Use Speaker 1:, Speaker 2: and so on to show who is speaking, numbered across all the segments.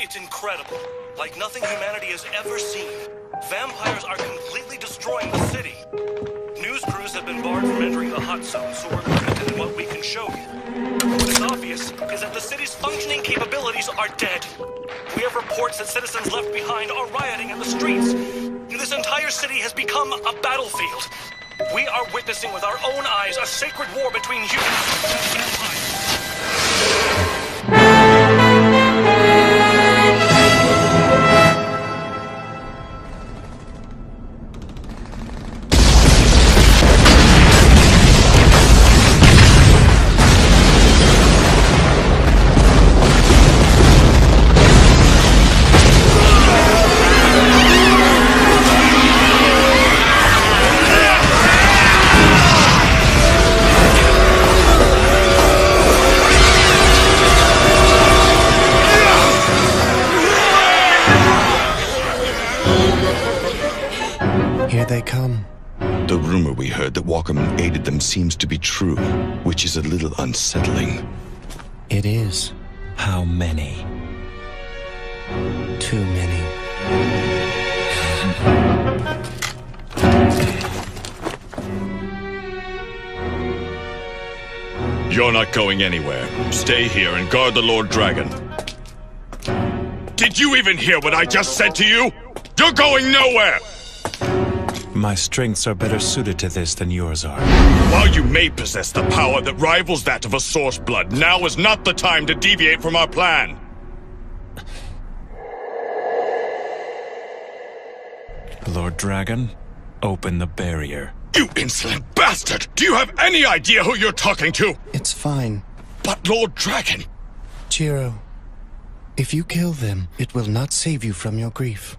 Speaker 1: It's incredible. Like nothing humanity has ever seen. Vampires are completely destroying the city. News crews have been barred from entering the hot zone, so we're limited in what we can show you. What is obvious is that the city's functioning capabilities are dead. We have reports that citizens left behind are rioting in the streets. This entire city has become a battlefield. We are witnessing with our own eyes a sacred war between humans and vampires.
Speaker 2: Here they come.
Speaker 3: The rumor we heard that Walkerman aided them seems to be true, which is a little unsettling.
Speaker 2: It is.
Speaker 4: How many?
Speaker 2: Too many.
Speaker 3: You're not going anywhere. Stay here and guard the Lord Dragon. Did you even hear what I just said to you? You're going nowhere!
Speaker 4: My strengths are better suited to this than yours are.
Speaker 3: While you may possess the power that rivals that of a source blood, now is not the time to deviate from our plan.
Speaker 4: Lord Dragon, open the barrier.
Speaker 3: You insolent bastard! Do you have any idea who you're talking to?
Speaker 2: It's fine.
Speaker 3: But Lord Dragon...
Speaker 2: Jiro, if you kill them, it will not save you from your grief.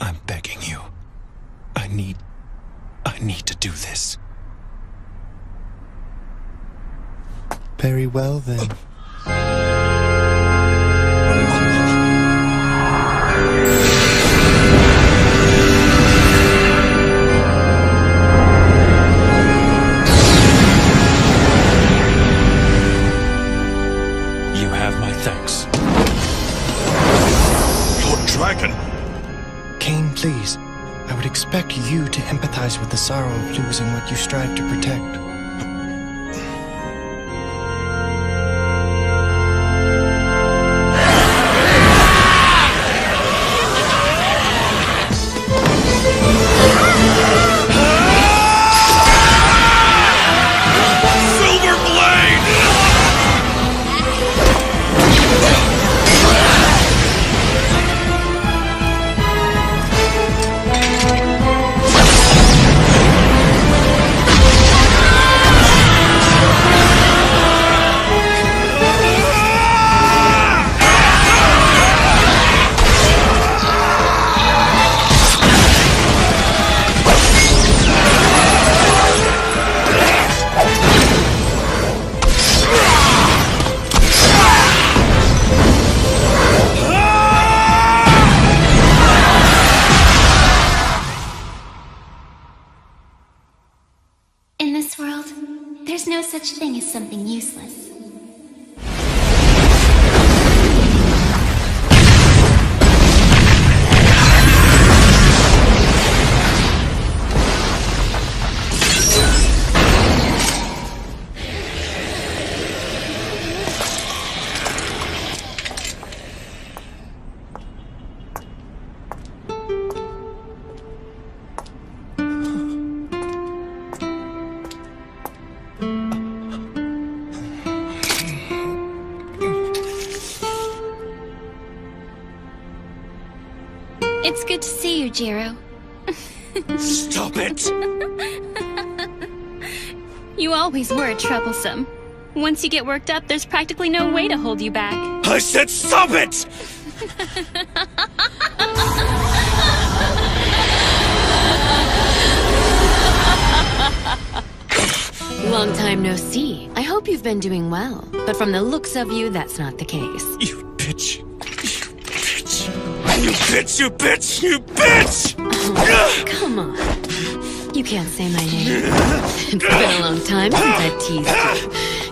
Speaker 4: I'm begging you. I need to do this.
Speaker 2: Very well, then.
Speaker 4: You have my thanks.
Speaker 3: Lord Dragon...
Speaker 2: Cain, please. I would expect you to empathize with the sorrow of losing what you strive to protect.
Speaker 5: In this world, there's no such thing as something useless. It's good to see you, Jiro.
Speaker 3: Stop it!
Speaker 5: You always were troublesome. Once you get worked up, there's practically no way to hold you back.
Speaker 3: I said stop it!
Speaker 6: Long time no see. I hope you've been doing well. But from the looks of you, that's not the case.
Speaker 3: You bitch! You bitch! You bitch! You bitch! You bitch!
Speaker 6: Oh, come on. You can't say my name. It's been a long time since I've teased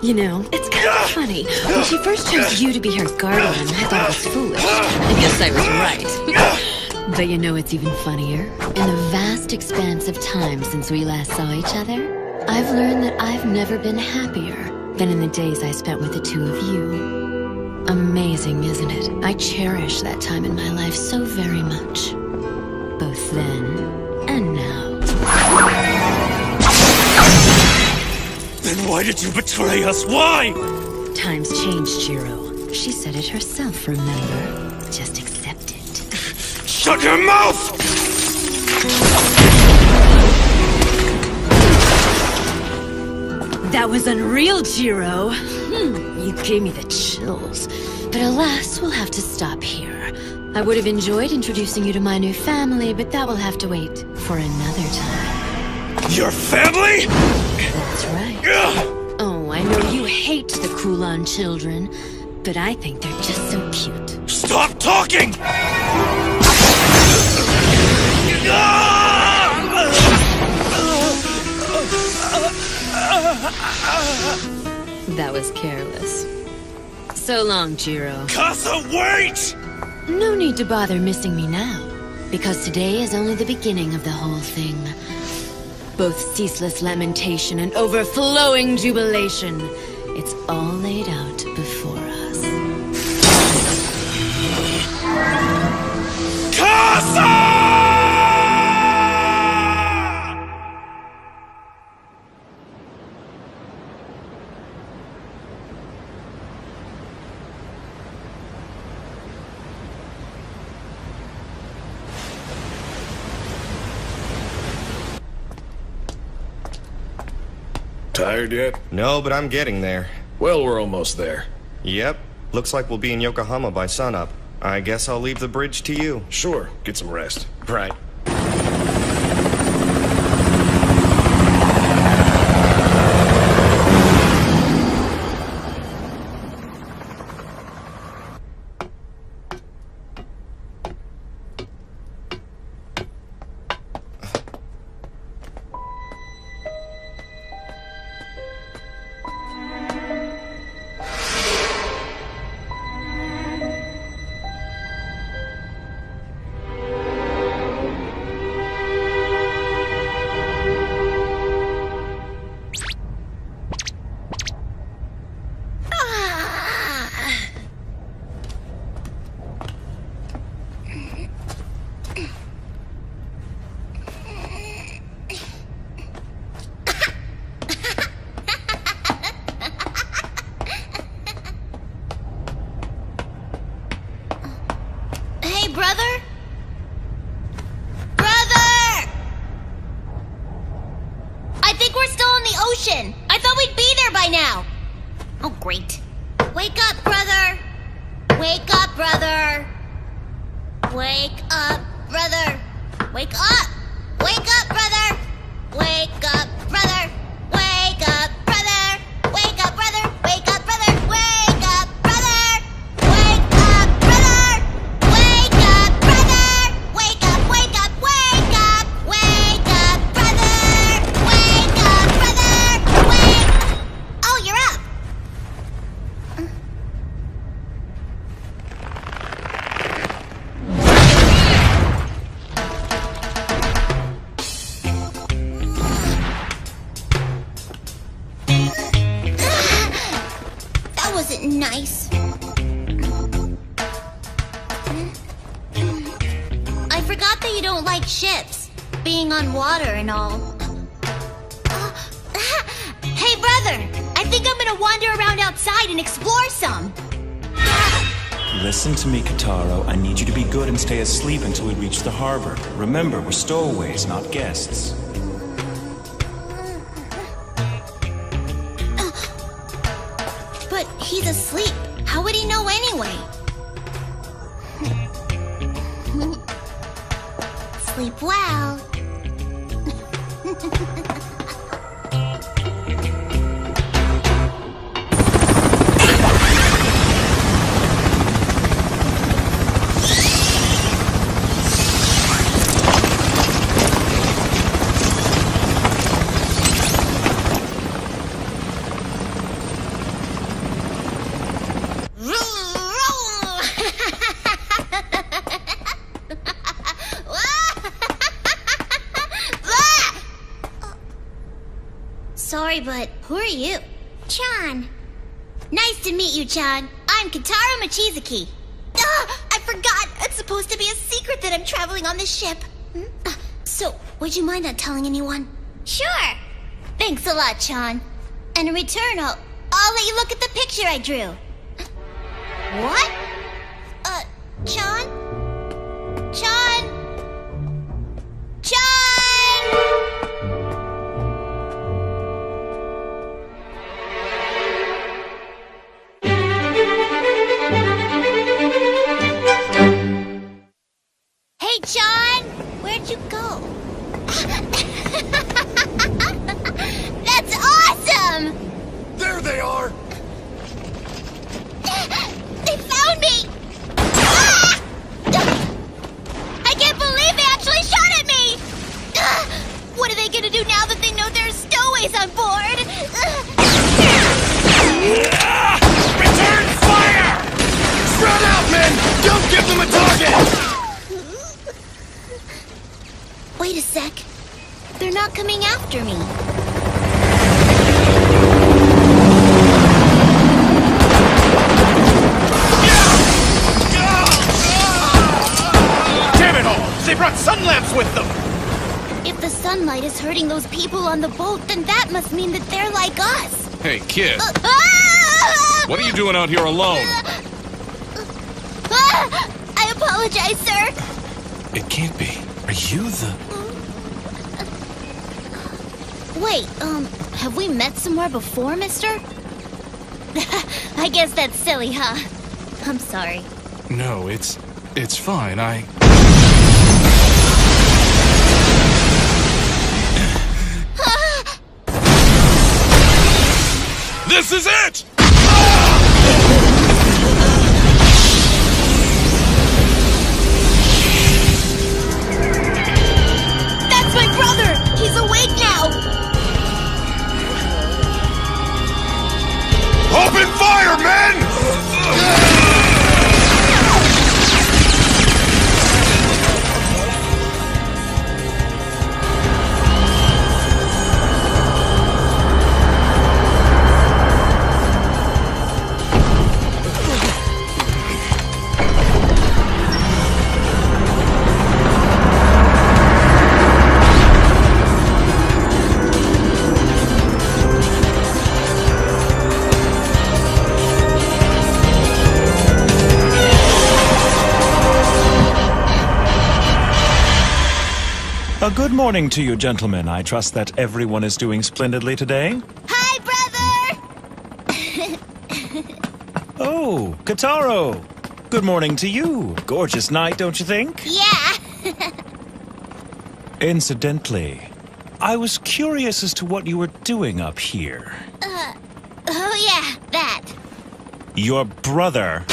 Speaker 6: you. You know, it's kind of funny. When she first chose you to be her guardian, I thought it was foolish. I guess I was right. But you know what's even funnier? In the vast expanse of time since we last saw each other, I've learned that I've never been happier than in the days I spent with the two of you. Amazing, isn't it? I cherish that time in my life so very much. Both then and now.
Speaker 3: Then why did you betray us? Why?
Speaker 6: Times changed, Jiro. She said it herself, remember? Just accept it.
Speaker 3: Shut your mouth!
Speaker 6: That was unreal, Jiro. You gave me the chills. But alas, we'll have to stop here. I would have enjoyed introducing you to my new family, but that will have to wait for another time.
Speaker 3: Your family?
Speaker 6: That's right. Oh, I know you hate the Kulan children, but I think they're just so cute.
Speaker 3: Stop talking!
Speaker 6: That was careless. So long, Jiro.
Speaker 3: Casa, wait!
Speaker 6: No need to bother missing me now, because today is only the beginning of the whole thing. Both ceaseless lamentation and overflowing jubilation. It's all laid out before us.
Speaker 3: Casa!
Speaker 7: Tired yet?
Speaker 2: No, but I'm getting there.
Speaker 7: Well, we're almost there.
Speaker 2: Yep. Looks like we'll be in Yokohama by sunup. I guess I'll leave the bridge to you.
Speaker 7: Sure, get some rest.
Speaker 2: Right.
Speaker 8: Brother? Brother! I think we're still in the ocean. I thought we'd be there by now. Oh, great. Wake up, brother. Wake up, brother. Wake up, brother. Wake up. Wake up, brother. Wake up, brother. Wake up, brother. Wake up, brother. Wake up, brother. Wake up, brother. Wake up, brother. Wake up, brother. Wake up, wake up, wake up. Wake up, brother. Wake up, brother. Wake. Oh, you're up. That wasn't nice. I forgot that you don't like ships, being on water and all. Hey, brother! I think I'm gonna wander around outside and explore some.
Speaker 9: Listen to me, Kataro. I need you to be good and stay asleep until we reach the harbor. Remember, we're stowaways, not guests.
Speaker 8: But he's asleep. How would he know anyway? Sleep well. sorry, but who are you? Chan. Nice to meet you, Chan. I'm Kitaro Mochizuki. I forgot. It's supposed to be a secret that I'm traveling on this ship. So, would you mind not telling anyone? Sure. Thanks a lot, Chan. And in return, I'll let you look at the picture I drew. What? Chan? Chan? Chan! Hey, Chan! Where'd you go? That's awesome!
Speaker 3: There they are!
Speaker 8: They found me! Ah! I can't believe they actually shot at me! What are they gonna do now that they know there's stowaways on board?
Speaker 3: Return fire! Spread out, men! Don't give them a target!
Speaker 8: Wait a sec. They're not coming after me.
Speaker 3: Damn it all! They brought sun lamps with them!
Speaker 8: If the sunlight is hurting those people on the boat, then that must mean that they're like us.
Speaker 3: Hey, kid.
Speaker 8: Ah!
Speaker 3: What are you doing out here alone?
Speaker 8: I apologize, sir.
Speaker 4: It can't be. Are you the...
Speaker 8: Wait, have we met somewhere before, mister? I guess that's silly, huh? I'm sorry.
Speaker 3: No, it's fine. This is it!
Speaker 8: That's my brother! He's awake now!
Speaker 3: Open fire, men!
Speaker 9: A good morning to you, gentlemen. I trust that everyone is doing splendidly today.
Speaker 8: Hi, brother!
Speaker 9: Oh, Kitaro! Good morning to you. Gorgeous night, don't you think?
Speaker 8: Yeah!
Speaker 9: Incidentally, I was curious as to what you were doing up here.
Speaker 8: Oh yeah, that.
Speaker 9: Your brother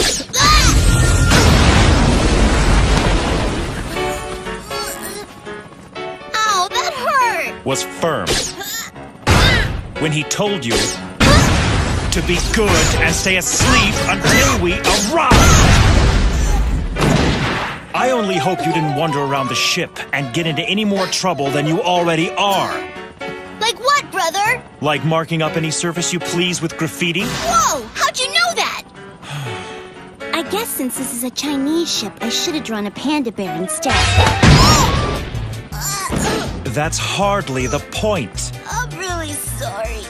Speaker 8: Ow, that hurt!
Speaker 9: was firm when he told you to be good and stay asleep until we arrive. I only hope you didn't wander around the ship and get into any more trouble than you already are.
Speaker 8: Like what, brother?
Speaker 9: Like marking up any surface you please with graffiti?
Speaker 8: Whoa! How'd you know that? I guess since this is a Chinese ship, I should have drawn a panda bear instead.
Speaker 9: That's hardly the point.
Speaker 8: I'm really sorry.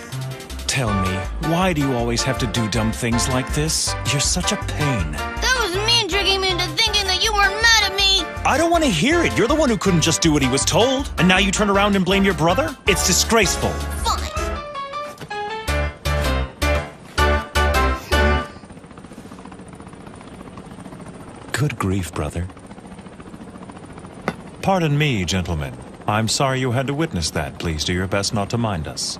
Speaker 9: Tell me, why do you always have to do dumb things like this? You're such a pain.
Speaker 8: That was mean tricking me into thinking that you weren't mad at me.
Speaker 9: I don't want to hear it. You're the one who couldn't just do what he was told. And now you turn around and blame your brother? It's disgraceful.
Speaker 8: Fine.
Speaker 9: Good grief, brother. Pardon me, gentlemen. I'm sorry you had to witness that. Please do your best not to mind us.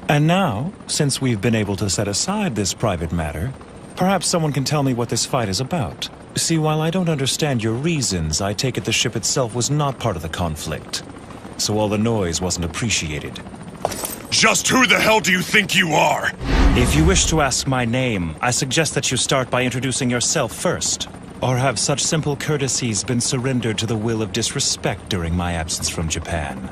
Speaker 9: And now, since we've been able to set aside this private matter, perhaps someone can tell me what this fight is about. See, while I don't understand your reasons, I take it the ship itself was not part of the conflict. So all the noise wasn't appreciated.
Speaker 3: Just who the hell do you think you are?
Speaker 9: If you wish to ask my name, I suggest that you start by introducing yourself first. Or have such simple courtesies been surrendered to the will of disrespect during my absence from Japan?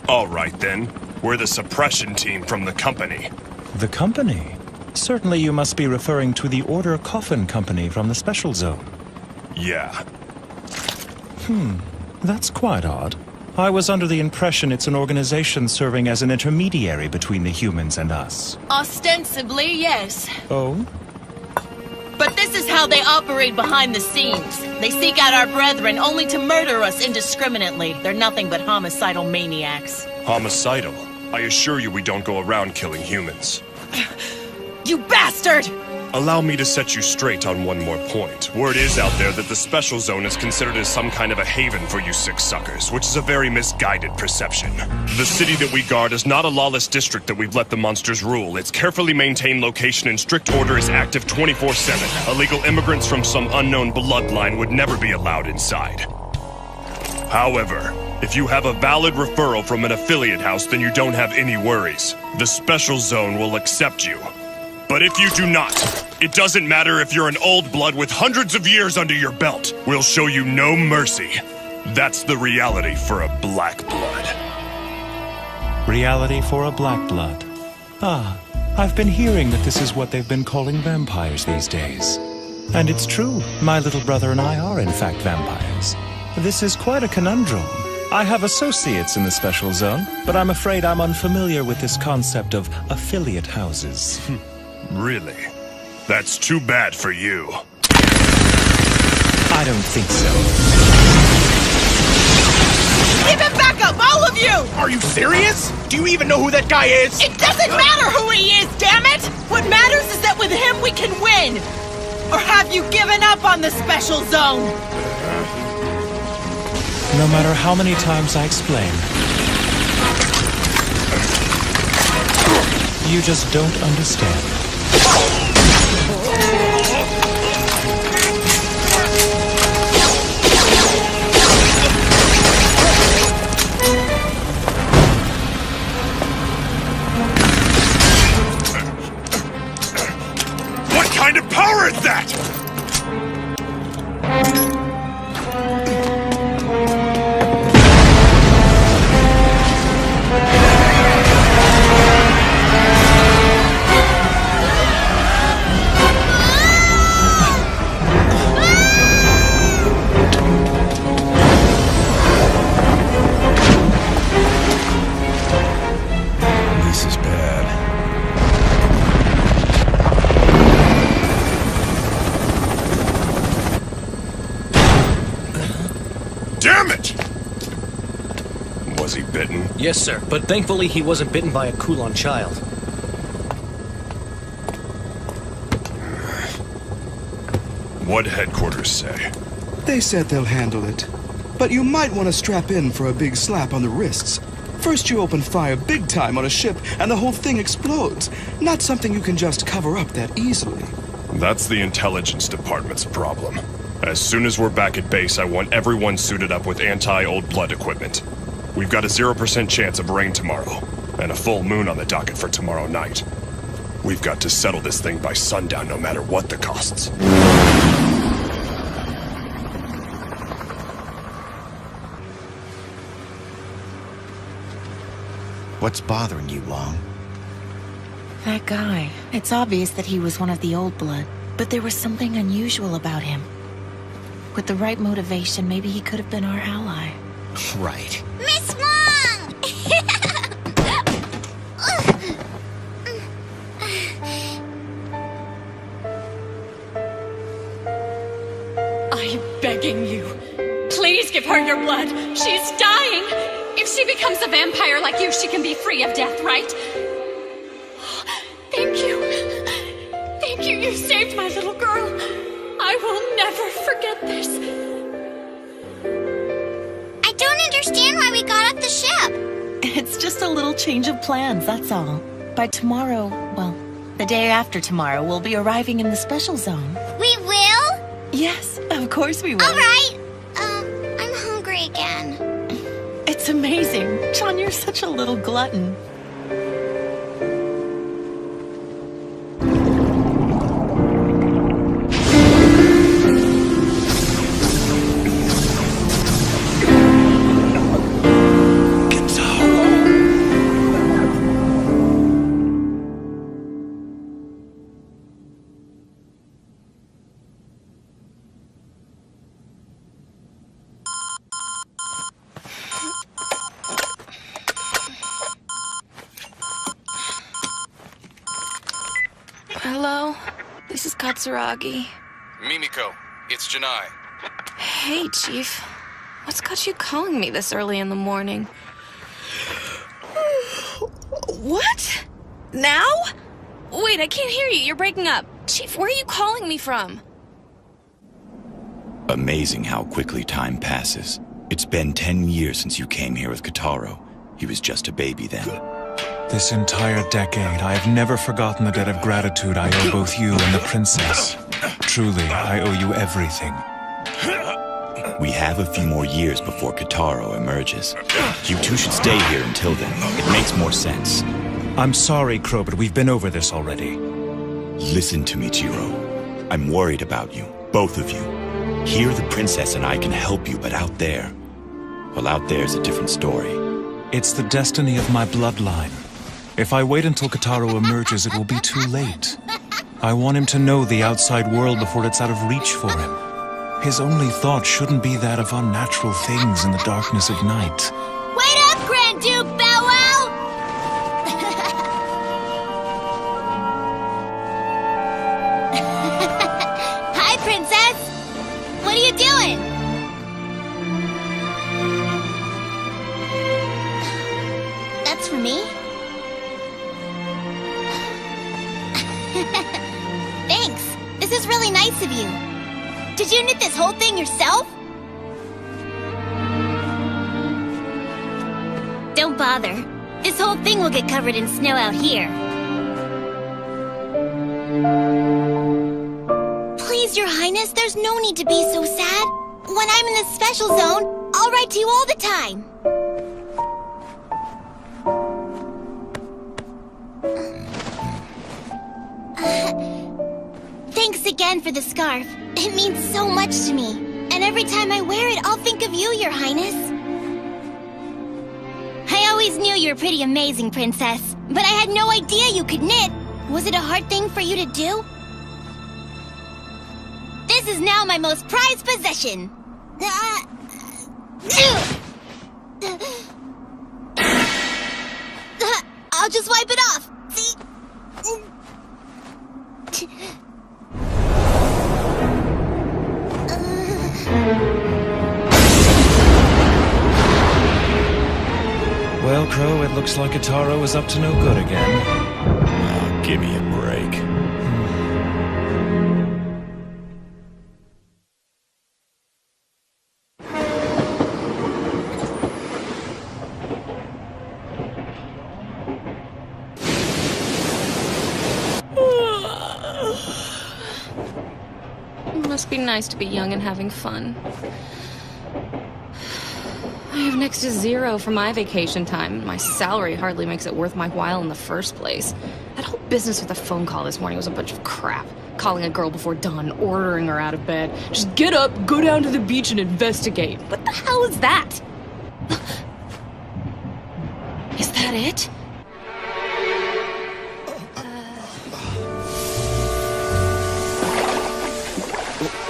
Speaker 3: All right, then. We're the suppression team from the company.
Speaker 9: The company? Certainly you must be referring to the Order Coffin Company from the Special Zone.
Speaker 3: Yeah.
Speaker 9: That's quite odd. I was under the impression it's an organization serving as an intermediary between the humans and us.
Speaker 10: Ostensibly, yes.
Speaker 9: Oh?
Speaker 10: But this is how they operate behind the scenes. They seek out our brethren only to murder us indiscriminately. They're nothing but homicidal maniacs.
Speaker 3: Homicidal? I assure you we don't go around killing humans.
Speaker 10: You bastard!
Speaker 3: Allow me to set you straight on one more point. Word is out there that the Special Zone is considered as some kind of a haven for you sick suckers, which is a very misguided perception. The city that we guard is not a lawless district that we've let the monsters rule. Its carefully maintained location and strict order is active 24/7. Illegal immigrants from some unknown bloodline would never be allowed inside. However, if you have a valid referral from an affiliate house, then you don't have any worries. The Special Zone will accept you. But if you do not, it doesn't matter if you're an old blood with hundreds of years under your belt. We'll show you no mercy. That's the reality for a black blood.
Speaker 9: Reality for a black blood. Ah, I've been hearing that this is what they've been calling vampires these days. And it's true, my little brother and I are in fact vampires. This is quite a conundrum. I have associates in the Special Zone, but I'm afraid I'm unfamiliar with this concept of affiliate houses.
Speaker 3: Really? That's too bad for you.
Speaker 9: I don't think so.
Speaker 10: Give him back up, all of you!
Speaker 11: Are you serious? Do you even know who that guy is?
Speaker 10: It doesn't matter who he is, damn it! What matters is that with him we can win! Or have you given up on the Special Zone?
Speaker 9: No matter how many times I explain, you just don't understand.
Speaker 3: What kind of power is that?
Speaker 4: This is bad.
Speaker 3: Damn it! Was he bitten?
Speaker 1: Yes, sir, but thankfully he wasn't bitten by a Kulon child.
Speaker 3: What'd headquarters say?
Speaker 12: They said they'll handle it. But you might want to strap in for a big slap on the wrists. First you open fire big time on a ship and the whole thing explodes. Not something you can just cover up that easily.
Speaker 3: That's the intelligence department's problem. As soon as we're back at base, I want everyone suited up with anti-old blood equipment. We've got a 0% chance of rain tomorrow, and a full moon on the docket for tomorrow night. We've got to settle this thing by sundown no matter what the costs.
Speaker 2: What's bothering you, Long?
Speaker 6: That guy. It's obvious that he was one of the old blood, but there was something unusual about him. With the right motivation, maybe he could have been our ally.
Speaker 2: Right.
Speaker 8: Miss Wong!
Speaker 5: I'm begging you. Please give her your blood. She's dying. If she becomes a vampire like you, she can be free of death, right? Thank you. Thank you. You saved my little girl. I will never forget this.
Speaker 8: I don't understand why we got off the ship.
Speaker 6: It's just a little change of plans, that's all. By tomorrow, well, the day after tomorrow, we'll be arriving in the Special Zone.
Speaker 8: We will?
Speaker 6: Yes, of course we will.
Speaker 8: All right. I'm hungry again.
Speaker 6: It's amazing. John, you're such a little glutton.
Speaker 13: Hello? This is Katsuragi.
Speaker 14: Mimiko, it's Janai.
Speaker 13: Hey, Chief. What's got you calling me this early in the morning? What? Now? Wait, I can't hear you. You're breaking up. Chief, where are you calling me from?
Speaker 15: Amazing how quickly time passes. It's been 10 years since you came here with Kotaro. He was just a baby then.
Speaker 9: This entire decade, I have never forgotten the debt of gratitude I owe both you and the princess. Truly, I owe you everything.
Speaker 15: We have a few more years before Kotaro emerges. You two should stay here until then. It makes more sense.
Speaker 9: I'm sorry, Crow, but we've been over this already.
Speaker 15: Listen to me, Jiro. I'm worried about you, both of you. Here, the princess and I can help you, but out there... well, out there's a different story.
Speaker 9: It's the destiny of my bloodline. If I wait until Kotaro emerges, it will be too late. I want him to know the outside world before it's out of reach for him. His only thought shouldn't be that of unnatural things in the darkness of night.
Speaker 8: Wait up, Grand Duke Bow Wow! Hi, Princess! What are you doing? That's for me? Thanks. This is really nice of you. Did you knit this whole thing yourself? Don't bother. This whole thing will get covered in snow out here. Please, Your Highness, there's no need to be so sad. When I'm in the special zone, I'll write to you all the time. Thanks again for the scarf. It means so much to me. And every time I wear it, I'll think of you, Your Highness. I always knew you were pretty amazing, Princess. But I had no idea you could knit. Was it a hard thing for you to do? This is now my most prized possession. I'll just wipe it off. See?
Speaker 9: Well, Crow, it looks like Kotaro is up to no good again.
Speaker 15: Oh, give me a break.
Speaker 13: It must be nice to be young and having fun. I have next to zero for my vacation time. My salary hardly makes it worth my while in the first place. That whole business with the phone call this morning was a bunch of crap. Calling a girl before dawn, ordering her out of bed. Just get up, go down to the beach and investigate. What the hell is that? Is that it?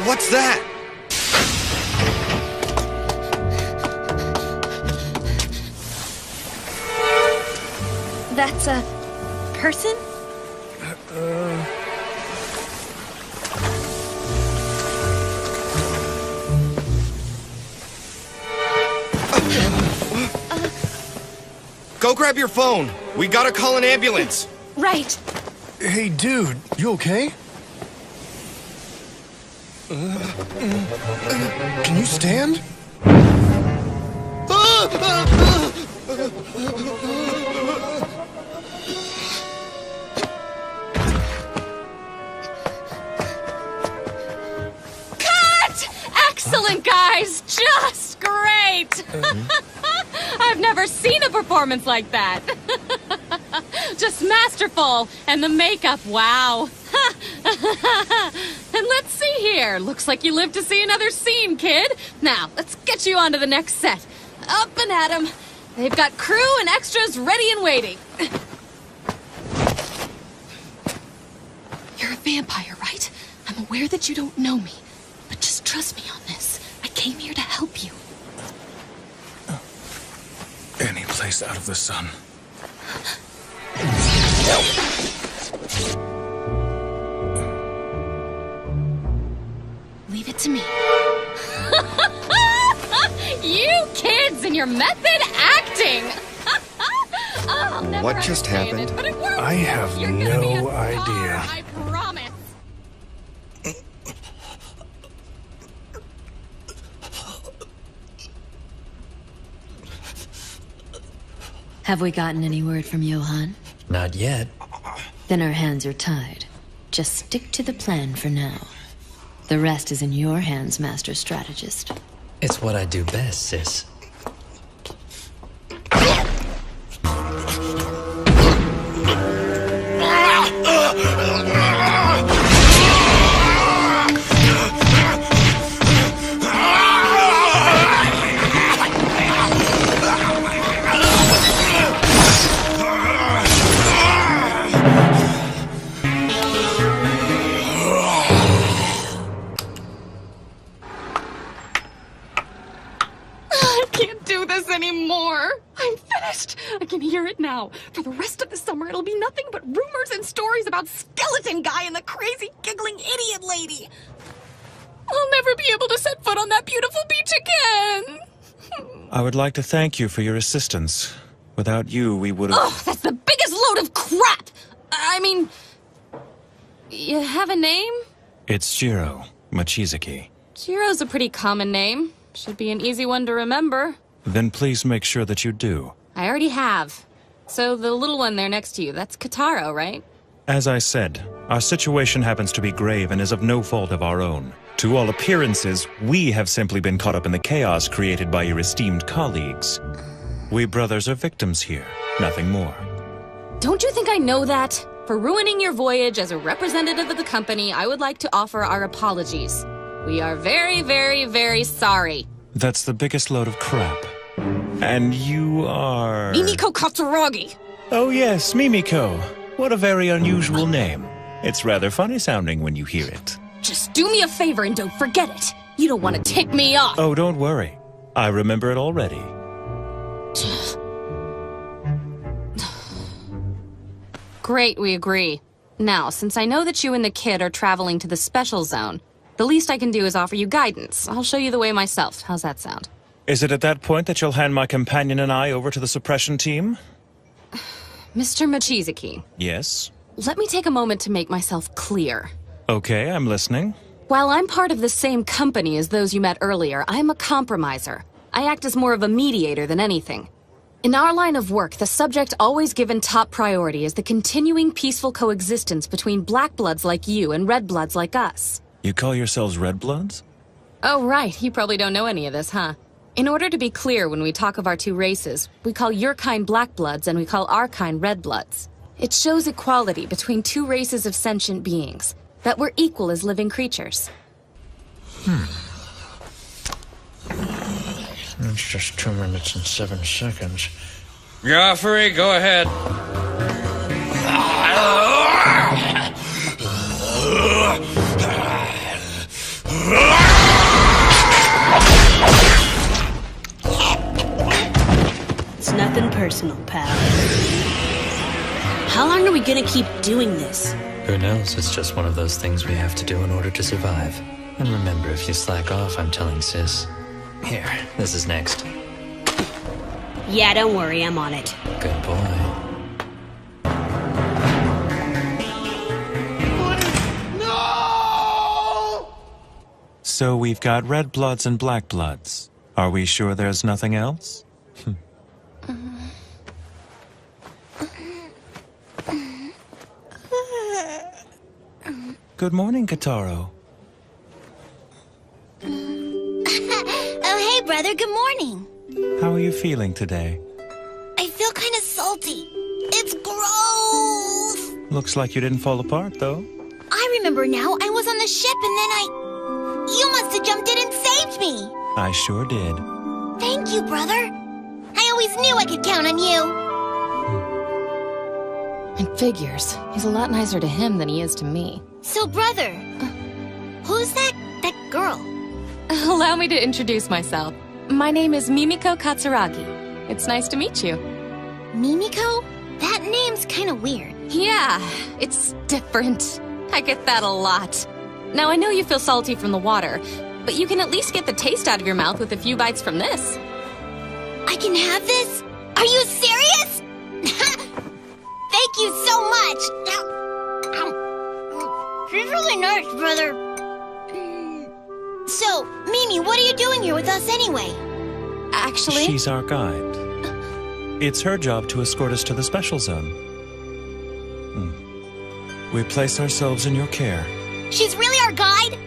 Speaker 11: What's that?
Speaker 13: That's a person?
Speaker 11: Go grab your phone. We gotta call an ambulance.
Speaker 13: Right.
Speaker 7: Hey, dude, you okay? Can you stand?
Speaker 5: Cut! Excellent, guys! Just great! I've never seen a performance like that. Just masterful. And the makeup, wow. And let's see here. Looks like you lived to see another scene, kid. Now, let's get you on to the next set. Up and at 'em. They've got crew and extras ready and waiting. You're a vampire, right? I'm aware that you don't know me. But just trust me on this. I came here to help you.
Speaker 9: Any place out of the sun.
Speaker 5: your method acting! I'll never
Speaker 11: What just
Speaker 5: understand
Speaker 11: happened?
Speaker 5: It, but it works.
Speaker 7: I have
Speaker 5: You're gonna be a
Speaker 7: no
Speaker 5: star,
Speaker 7: idea.
Speaker 5: I promise.
Speaker 6: Have we gotten any word from Johann?
Speaker 16: Not yet.
Speaker 6: Then our hands are tied. Just stick to the plan for now. The rest is in your hands, Master Strategist.
Speaker 16: It's what I do best, sis.
Speaker 5: I can't do this anymore. I'm finished. I can hear it now. For the rest of the summer, it'll be nothing but rumors and stories about Skeleton Guy and the crazy giggling idiot lady. I'll never be able to set foot on that beautiful beach again.
Speaker 9: I would like to thank you for your assistance. Without you, we would have...
Speaker 5: Ugh, that's the biggest load of crap! I mean... You have a name?
Speaker 9: It's Jiro Mochizuki.
Speaker 5: Jiro's a pretty common name. Should be an easy one to remember.
Speaker 9: Then please make sure that you do.
Speaker 5: I already have. So the little one there next to you, that's Kataro, right?
Speaker 9: As I said, our situation happens to be grave and is of no fault of our own. To all appearances, we have simply been caught up in the chaos created by your esteemed colleagues. We brothers are victims here, nothing more.
Speaker 5: Don't you think I know that? For ruining your voyage as a representative of the company, I would like to offer our apologies. We are very, very, very sorry.
Speaker 9: That's the biggest load of crap. And you are...
Speaker 5: Mimiko Katsuragi!
Speaker 9: Oh yes, Mimiko. What a very unusual name. It's rather funny sounding when you hear it.
Speaker 5: Just do me a favor and don't forget it. You don't want to tick me off.
Speaker 9: Oh, don't worry. I remember it already.
Speaker 5: Great, we agree. Now, since I know that you and the kid are traveling to the special zone, the least I can do is offer you guidance. I'll show you the way myself. How's that sound?
Speaker 9: Is it at that point that you'll hand my companion and I over to the suppression team?
Speaker 5: Mr. Mochizuki.
Speaker 9: Yes?
Speaker 5: Let me take a moment to make myself clear.
Speaker 9: Okay, I'm listening.
Speaker 5: While I'm part of the same company as those you met earlier, I'm a compromiser. I act as more of a mediator than anything. In our line of work, the subject always given top priority is the continuing peaceful coexistence between black bloods like you and red bloods like us.
Speaker 9: You call yourselves Red Bloods?
Speaker 5: Oh, right. You probably don't know any of this, huh? In order to be clear when we talk of our two races, we call your kind black bloods and we call our kind red bloods. It shows equality between two races of sentient beings, that we're equal as living creatures.
Speaker 16: It's just 2 minutes and 7 seconds.
Speaker 17: Joffrey, go ahead.
Speaker 18: It's nothing personal, pal. How long are we gonna keep doing this?
Speaker 16: Who knows? It's just one of those things we have to do in order to survive. And remember, if you slack off, I'm telling sis. Here, this is next.
Speaker 18: Yeah, don't worry, I'm on it.
Speaker 16: Good boy.
Speaker 9: So we've got Red Bloods and Black Bloods. Are we sure there's nothing else? Good morning, Kataro.
Speaker 8: Oh, hey, brother, good morning.
Speaker 9: How are you feeling today?
Speaker 8: I feel kind of salty. It's gross.
Speaker 9: Looks like you didn't fall apart, though.
Speaker 8: I remember now. I was on the ship and then You must have jumped in and saved me.
Speaker 9: I sure did.
Speaker 8: Thank you, brother. I always knew I could count on you.
Speaker 5: It figures. He's a lot nicer to him than he is to me.
Speaker 8: So, brother, who's that girl?
Speaker 5: Allow me to introduce myself. My name is Mimiko Katsuragi. It's nice to meet you.
Speaker 8: Mimiko? That name's kind of weird.
Speaker 5: Yeah, it's different. I get that a lot. Now, I know you feel salty from the water, but you can at least get the taste out of your mouth with a few bites from this.
Speaker 8: I can have this? Are you serious? Thank you so much. She's really nice, brother. So, Mimi, what are you doing here with us anyway?
Speaker 5: Actually...
Speaker 9: She's our guide. It's her job to escort us to the special zone. We place ourselves in your care.
Speaker 8: She's really our guide?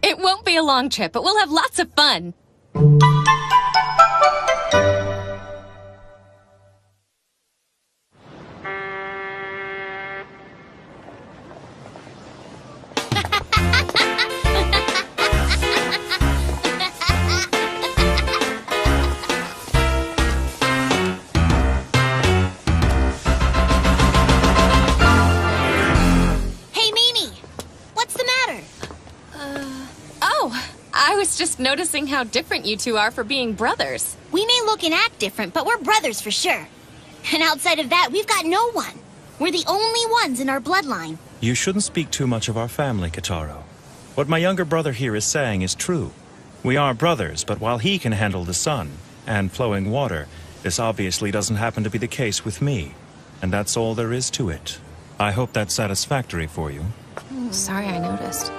Speaker 13: It won't be a long trip, but we'll have lots of fun. Just noticing how different you two are for being brothers.
Speaker 8: We may look and act different, but we're brothers for sure. And outside of that, we've got no one. We're the only ones in our bloodline.
Speaker 9: You shouldn't speak too much of our family, Kitaro. What my younger brother here is saying is true. We are brothers, but while he can handle the sun and flowing water, this obviously doesn't happen to be the case with me. And that's all there is to it. I hope that's satisfactory for you.
Speaker 13: Sorry I noticed.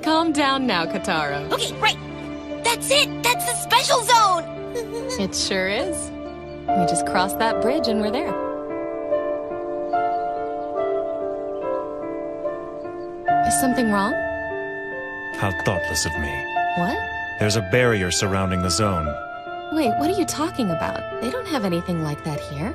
Speaker 13: Calm down now, Kitaro.
Speaker 8: Okay, right. That's it. That's the special zone.
Speaker 13: It sure is. We just crossed that bridge and we're there. Is something wrong?
Speaker 9: How thoughtless of me.
Speaker 13: What?
Speaker 9: There's a barrier surrounding the zone.
Speaker 13: Wait, what are you talking about? They don't have anything like that here.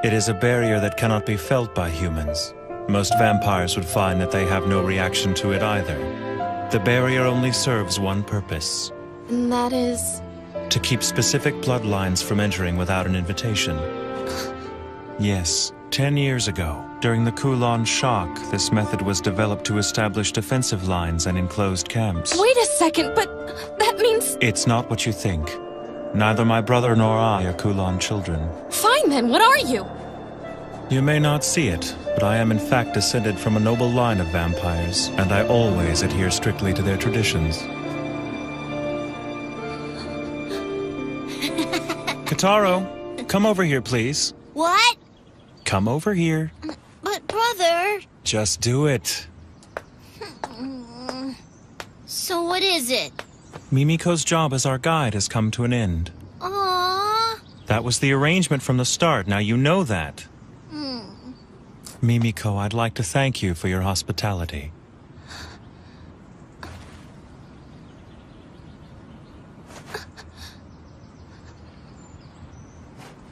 Speaker 9: It is a barrier that cannot be felt by humans. Most vampires would find that they have no reaction to it either. The barrier only serves one purpose.
Speaker 13: And that is?
Speaker 9: To keep specific bloodlines from entering without an invitation. Yes, 10 years ago, during the Kulon shock, this method was developed to establish defensive lines and enclosed camps.
Speaker 13: Wait a second, but that means...
Speaker 9: It's not what you think. Neither my brother nor I are Kulon children.
Speaker 13: Fine then, what are you?
Speaker 9: You may not see it, but I am in fact descended from a noble line of vampires, and I always adhere strictly to their traditions. Kitaro, come over here, please.
Speaker 8: What?
Speaker 9: Come over here.
Speaker 8: But, brother...
Speaker 9: Just do it.
Speaker 8: So what is it?
Speaker 9: Mimiko's job as our guide has come to an end.
Speaker 8: Aww.
Speaker 9: That was the arrangement from the start, now you know that. Mimiko, I'd like to thank you for your hospitality.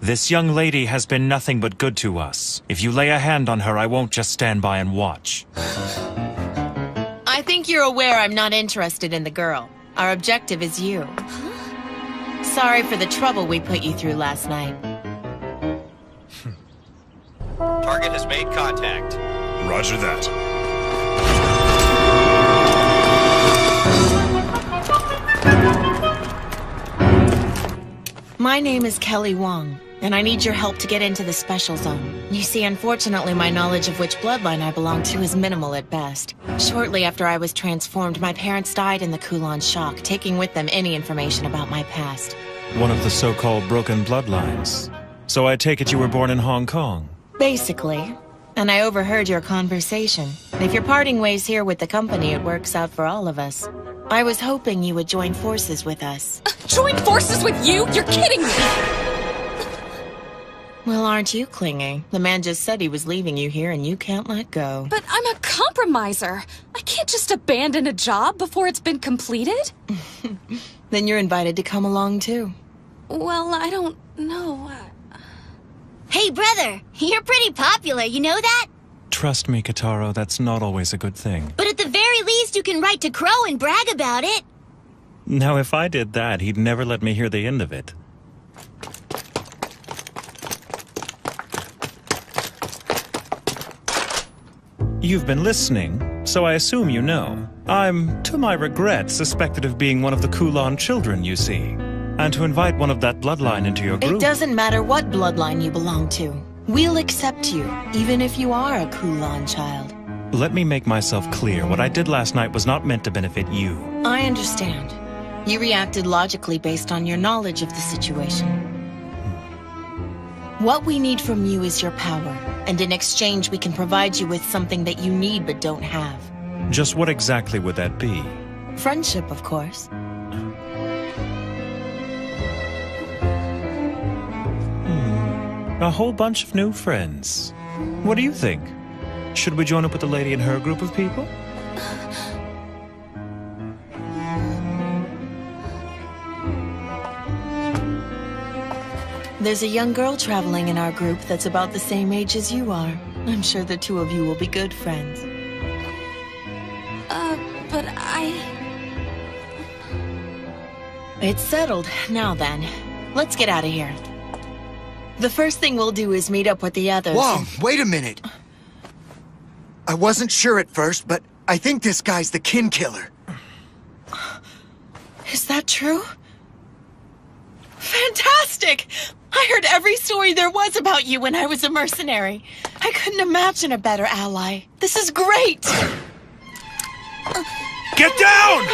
Speaker 9: This young lady has been nothing but good to us. If you lay a hand on her, I won't just stand by and watch.
Speaker 10: I think you're aware I'm not interested in the girl. Our objective is you. Sorry for the trouble we put you through last night.
Speaker 19: Target has made contact.
Speaker 3: Roger that.
Speaker 10: My name is Kelly Wong, and I need your help to get into the special zone. You see, unfortunately, my knowledge of which bloodline I belong to is minimal at best. Shortly after I was transformed, my parents died in the Kulon shock, taking with them any information about my past.
Speaker 9: One of the so-called broken bloodlines. So I take it you were born in Hong Kong?
Speaker 10: Basically. And I overheard your conversation. If you're parting ways here with the company, it works out for all of us. I was hoping you would join forces with us.
Speaker 13: Join forces with you? You're kidding me!
Speaker 10: Well, aren't you clingy? The man just said he was leaving you here and you can't let go.
Speaker 13: But I'm a compromiser. I can't just abandon a job before it's been completed.
Speaker 10: Then you're invited to come along too.
Speaker 13: Well, I don't know.
Speaker 8: Hey, brother, you're pretty popular, you know that?
Speaker 9: Trust me, Kitaro, that's not always a good thing.
Speaker 8: But at the very least, you can write to Crow and brag about it.
Speaker 9: Now, if I did that, he'd never let me hear the end of it. You've been listening, so I assume you know. I'm, to my regret, suspected of being one of the Kulan children, you see. And to invite one of that bloodline into your group...
Speaker 10: It doesn't matter what bloodline you belong to. We'll accept you, even if you are a Kulan child.
Speaker 9: Let me make myself clear. What I did last night was not meant to benefit you.
Speaker 10: I understand. You reacted logically based on your knowledge of the situation. What we need from you is your power, and in exchange we can provide you with something that you need but don't have.
Speaker 9: Just what exactly would that be?
Speaker 10: Friendship, of course.
Speaker 9: A whole bunch of new friends. What do you think? Should we join up with the lady and her group of people?
Speaker 10: There's a young girl traveling in our group that's about the same age as you are. I'm sure the two of you will be good friends.
Speaker 5: But I...
Speaker 10: It's settled. Now then, let's get out of here. The first thing we'll do is meet up with the others.
Speaker 2: Whoa, wait a minute. I wasn't sure at first, but I think this guy's the kin killer.
Speaker 10: Is that true? Fantastic! I heard every story there was about you when I was a mercenary. I couldn't imagine a better ally. This is great!
Speaker 3: Get down!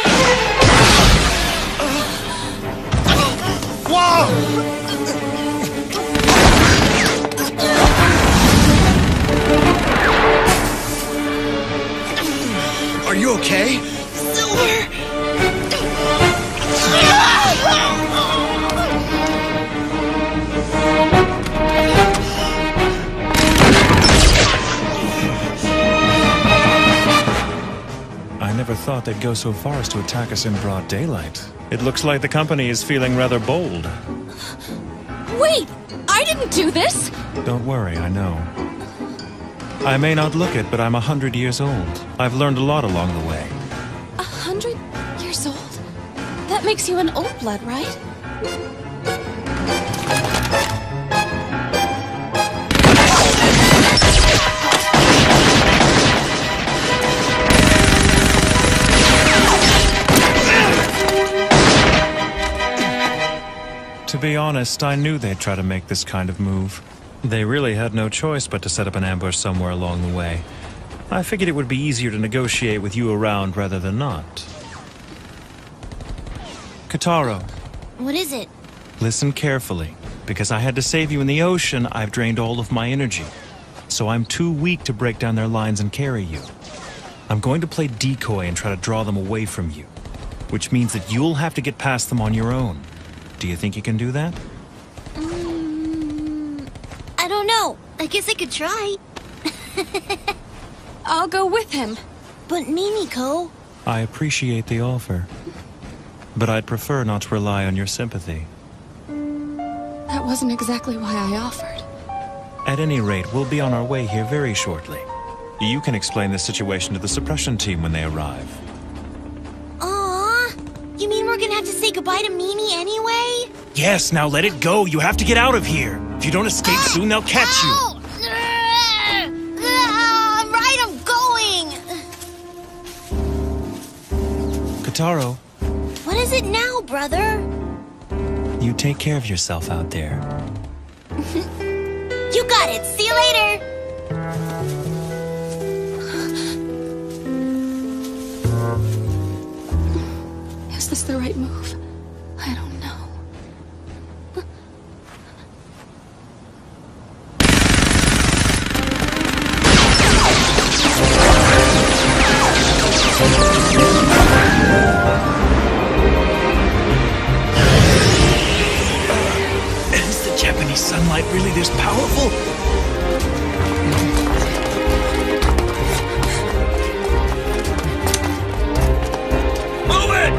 Speaker 2: Whoa! Are you okay?
Speaker 10: Silver!
Speaker 9: I never thought they'd go so far as to attack us in broad daylight. It looks like the company is feeling rather bold.
Speaker 5: Wait! I didn't do this!
Speaker 9: Don't worry, I know. I may not look it, but I'm 100 years old. I've learned a lot along the way.
Speaker 5: 100 years old? That makes you an old blood, right?
Speaker 9: To be honest, I knew they'd try to make this kind of move. They really had no choice but to set up an ambush somewhere along the way. I figured it would be easier to negotiate with you around rather than not. Kataro.
Speaker 8: What is it?
Speaker 9: Listen carefully. Because I had to save you in the ocean, I've drained all of my energy. So I'm too weak to break down their lines and carry you. I'm going to play decoy and try to draw them away from you. Which means that you'll have to get past them on your own. Do you think you can do that?
Speaker 8: I don't know. I guess I could try.
Speaker 5: I'll go with him.
Speaker 8: But Mimiko...
Speaker 9: I appreciate the offer. But I'd prefer not to rely on your sympathy.
Speaker 5: That wasn't exactly why I offered.
Speaker 9: At any rate, we'll be on our way here very shortly. You can explain the situation to the suppression team when they arrive.
Speaker 8: Aww. You mean we're gonna have to say goodbye to Mimi anyway?
Speaker 9: Yes, now let it go. You have to get out of here. If you don't escape soon, they'll catch you.
Speaker 8: Right, I'm going!
Speaker 9: Kataro.
Speaker 8: What is it now, brother?
Speaker 9: You take care of yourself out there.
Speaker 8: You got it. See you later.
Speaker 5: Is this the right move? I don't know.
Speaker 2: Is the Japanese sunlight really this powerful? Move it!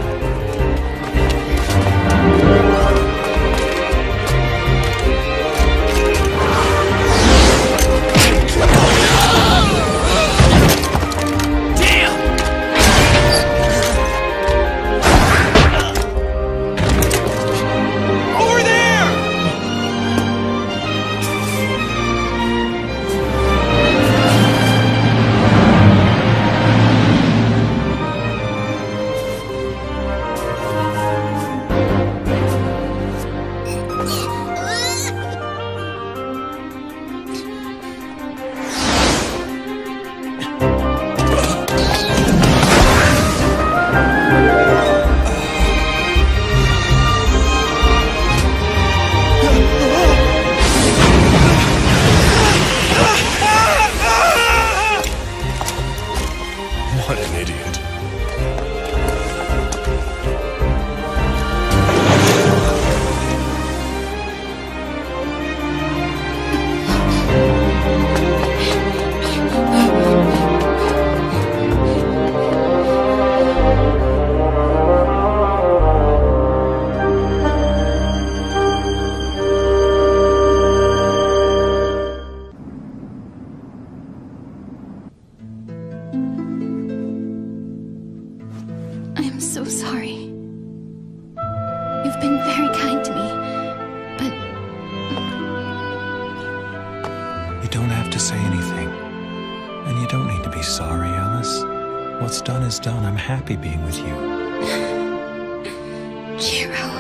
Speaker 5: I'm so sorry. You've been very kind to me, but...
Speaker 9: You don't have to say anything. And you don't need to be sorry, Alice. What's done is done. I'm happy being with you.
Speaker 5: Jiro.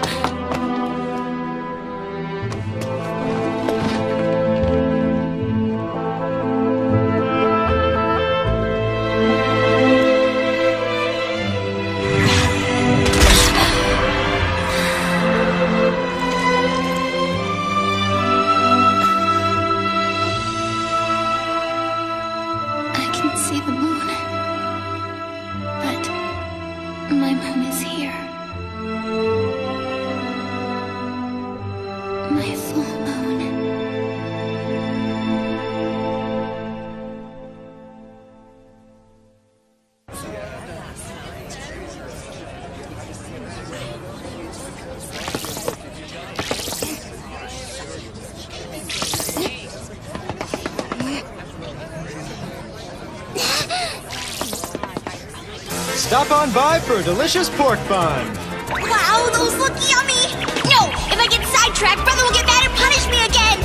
Speaker 20: Stop on by for a delicious pork bun.
Speaker 8: Wow, those look yummy! No! If I get sidetracked, Brother will get mad and punish me again!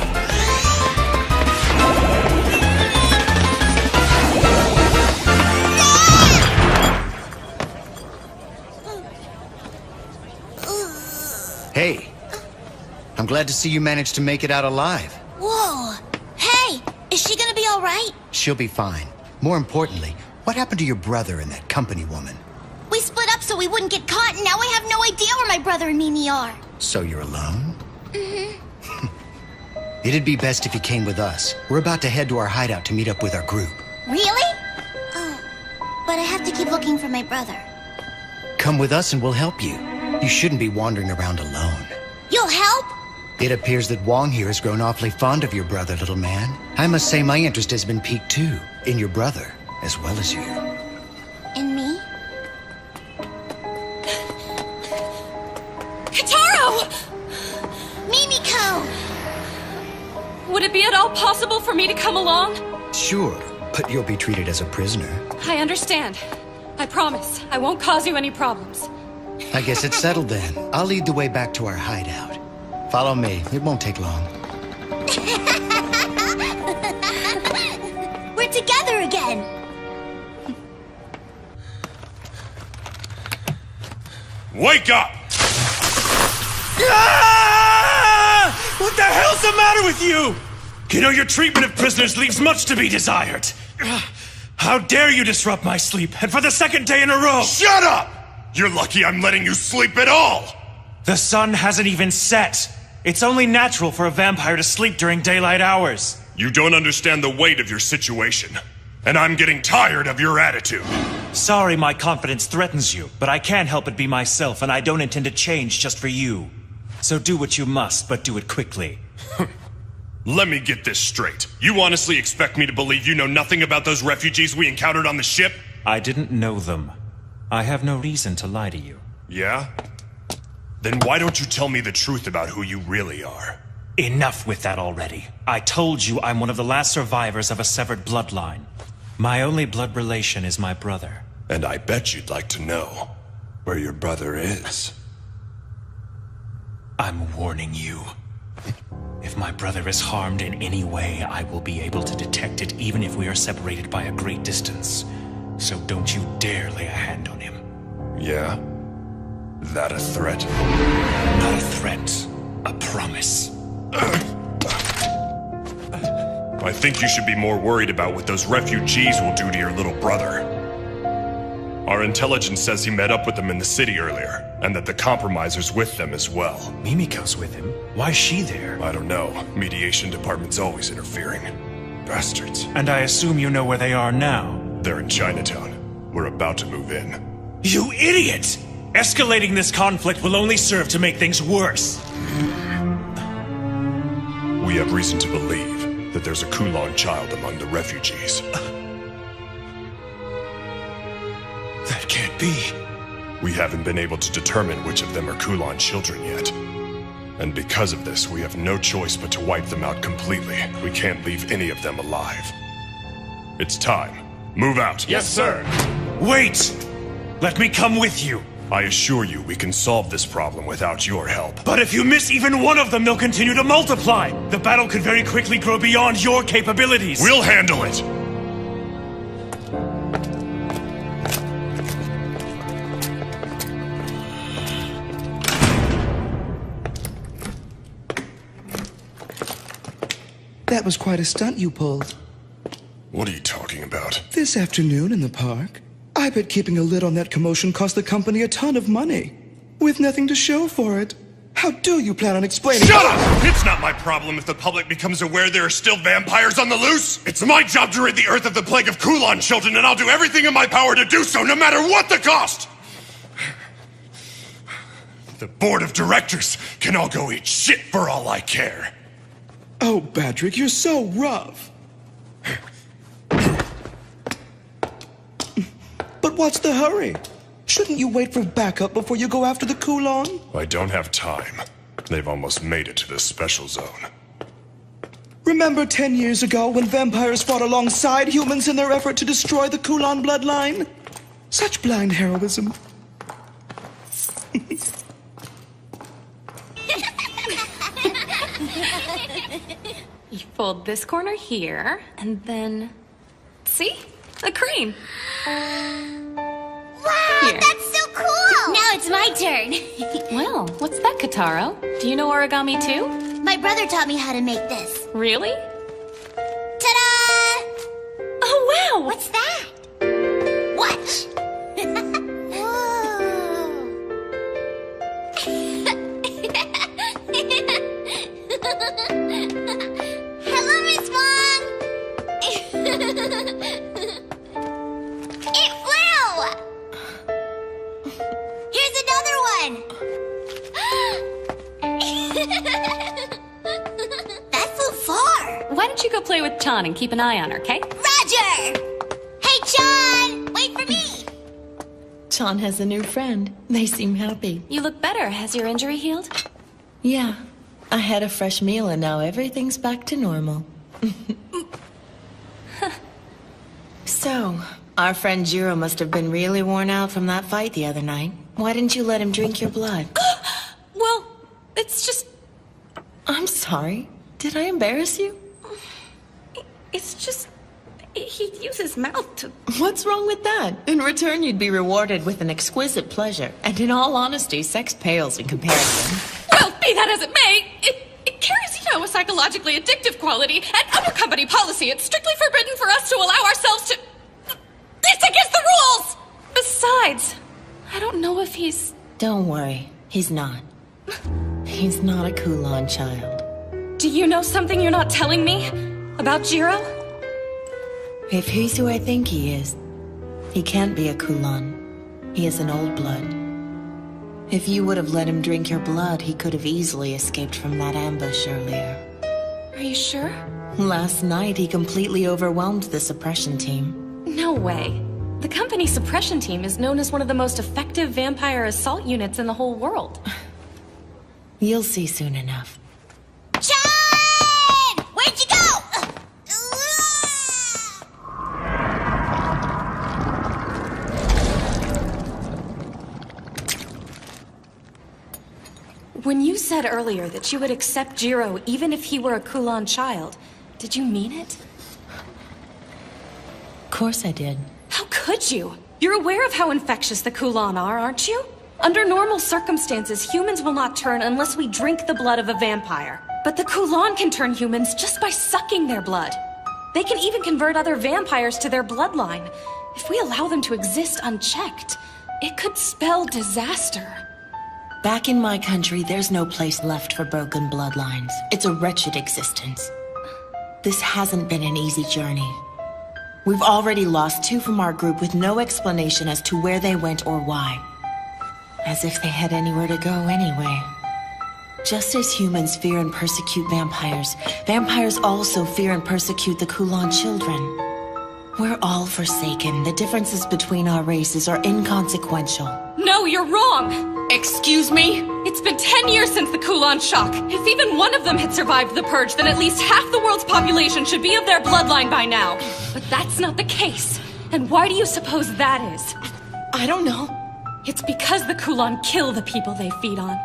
Speaker 21: Hey, I'm glad to see you managed to make it out alive.
Speaker 8: Whoa! Hey! Is she gonna be alright?
Speaker 21: She'll be fine. More importantly, what happened to your brother and that company woman?
Speaker 8: We split up so we wouldn't get caught, and now I have no idea where my brother and Mimi are.
Speaker 21: So you're alone?
Speaker 8: Mm-hmm.
Speaker 21: It'd be best if you came with us. We're about to head to our hideout to meet up with our group.
Speaker 8: Really? Oh, but I have to keep looking for my brother.
Speaker 21: Come with us and we'll help you. You shouldn't be wandering around alone.
Speaker 8: You'll help?
Speaker 21: It appears that Wong here has grown awfully fond of your brother, little man. I must say my interest has been piqued too, in your brother, as well as you.
Speaker 8: And me?
Speaker 5: Kataro!
Speaker 8: Mimiko!
Speaker 5: Would it be at all possible for me to come along?
Speaker 21: Sure, but you'll be treated as a prisoner.
Speaker 5: I understand. I promise. I won't cause you any problems.
Speaker 21: I guess it's settled then. I'll lead the way back to our hideout. Follow me. It won't take long.
Speaker 8: We're together again!
Speaker 3: Wake up! Ah! What the hell's the matter with you? You know, your treatment of prisoners leaves much to be desired. How dare you disrupt my sleep, and for the second day in a row! Shut up! You're lucky I'm letting you sleep at all!
Speaker 9: The sun hasn't even set. It's only natural for a vampire to sleep during daylight hours.
Speaker 3: You don't understand the weight of your situation, and I'm getting tired of your attitude.
Speaker 9: Sorry my confidence threatens you, but I can't help but be myself, and I don't intend to change just for you. So do what you must, but do it quickly.
Speaker 3: Let me get this straight. You honestly expect me to believe you know nothing about those refugees we encountered on the ship?
Speaker 9: I didn't know them. I have no reason to lie to you.
Speaker 3: Yeah? Then why don't you tell me the truth about who you really are?
Speaker 9: Enough with that already. I told you I'm one of the last survivors of a severed bloodline. My only blood relation is my brother.
Speaker 3: And I bet you'd like to know where your brother is.
Speaker 9: I'm warning you. If my brother is harmed in any way, I will be able to detect it even if we are separated by a great distance. So don't you dare lay a hand on him.
Speaker 3: Yeah? That a threat?
Speaker 9: Not a threat. A promise.
Speaker 3: I think you should be more worried about what those refugees will do to your little brother. Our intelligence says he met up with them in the city earlier, and that the compromiser's with them as well.
Speaker 9: Mimiko's with him? Why's she there?
Speaker 3: I don't know. Mediation department's always interfering. Bastards.
Speaker 9: And I assume you know where they are now?
Speaker 3: They're in Chinatown. We're about to move in.
Speaker 9: You idiot! Escalating this conflict will only serve to make things worse.
Speaker 3: We have reason to believe that there's a Kulon child among the refugees.
Speaker 9: That can't be.
Speaker 3: We haven't been able to determine which of them are Kulon children yet. And because of this, we have no choice but to wipe them out completely. We can't leave any of them alive. It's time. Move out.
Speaker 9: Yes, sir. Wait! Let me come with you.
Speaker 3: I assure you we can solve this problem without your help.
Speaker 4: But if you miss even one of them, they'll continue to multiply. The battle could very quickly grow beyond your capabilities.
Speaker 3: We'll handle it!
Speaker 12: That was quite a stunt you pulled.
Speaker 3: What are you talking about?
Speaker 12: This afternoon in the park, I bet keeping a lid on that commotion cost the company a ton of money. With nothing to show for it. How do you plan on explaining—
Speaker 3: Shut up! It's not my problem if the public becomes aware there are still vampires on the loose. It's my job to rid the Earth of the plague of Kulan children, and I'll do everything in my power to do so, no matter what the cost! The board of directors can all go eat shit for all I care.
Speaker 12: Oh, Patrick, you're so rough. But what's the hurry? Shouldn't you wait for backup before you go after the Kulan?
Speaker 3: I don't have time. They've almost made it to the special zone.
Speaker 12: Remember 10 years ago when vampires fought alongside humans in their effort to destroy the Kulan bloodline? Such blind heroism.
Speaker 13: You fold this corner here, and then... See? A crane.
Speaker 8: Wow,
Speaker 13: Here.
Speaker 8: that's so cool! Now it's my turn.
Speaker 13: Well, what's that, Kataro? Do you know origami too?
Speaker 8: My brother taught me how to make this.
Speaker 13: Really?
Speaker 8: Ta-da!
Speaker 13: Oh, wow!
Speaker 8: What's that? Watch! Hello, Miss Wong! It flew! Here's another one! That flew far!
Speaker 13: Why don't you go play with Chan and keep an eye on her, okay?
Speaker 8: Roger! Hey, John! Wait for me!
Speaker 10: Chan has a new friend. They seem happy.
Speaker 13: You look better. Has your injury healed?
Speaker 10: Yeah. I had a fresh meal and now everything's back to normal. So, our friend Jiro must have been really worn out from that fight the other night. Why didn't you let him drink your blood?
Speaker 13: Well, it's just...
Speaker 10: I'm sorry. Did I embarrass you?
Speaker 13: It's just... He'd use his mouth to...
Speaker 10: What's wrong with that? In return, you'd be rewarded with an exquisite pleasure. And in all honesty, sex pales in comparison.
Speaker 13: Well, be that as it may, it carries, a psychologically addictive quality, and under company policy, it's strictly forbidden for us to allow ourselves to... It's against the rules! Besides, I don't know if he's...
Speaker 10: Don't worry. He's not. He's not a Kulan child.
Speaker 13: Do you know something you're not telling me? About Jiro?
Speaker 10: If he's who I think he is, he can't be a Kulan. He is an old blood. If you would have let him drink your blood, he could have easily escaped from that ambush earlier.
Speaker 13: Are you sure?
Speaker 10: Last night, he completely overwhelmed the suppression team.
Speaker 13: No way. The company suppression team is known as one of the most effective vampire assault units in the whole world.
Speaker 10: You'll see soon enough.
Speaker 8: John! Where'd you go?
Speaker 13: When you said earlier that you would accept Jiro even if he were a Kulan child, did you mean it?
Speaker 10: Of course I did.
Speaker 13: How could you? You're aware of how infectious the Kulan are, aren't you? Under normal circumstances, humans will not turn unless we drink the blood of a vampire. But the Kulan can turn humans just by sucking their blood. They can even convert other vampires to their bloodline. If we allow them to exist unchecked, it could spell disaster.
Speaker 10: Back in my country, there's no place left for broken bloodlines. It's a wretched existence. This hasn't been an easy journey. We've already lost 2 from our group with no explanation as to where they went or why. As if they had anywhere to go anyway. Just as humans fear and persecute vampires, vampires also fear and persecute the Kulan children. We're all forsaken. The differences between our races are inconsequential.
Speaker 13: No, you're wrong! Excuse me? It's been 10 years since the Kulan shock. If even one of them had survived the purge, then at least half the world's population should be of their bloodline by now. But that's not the case. And why do you suppose that is?
Speaker 10: I don't know.
Speaker 5: It's because the Kulan kill the people they feed on.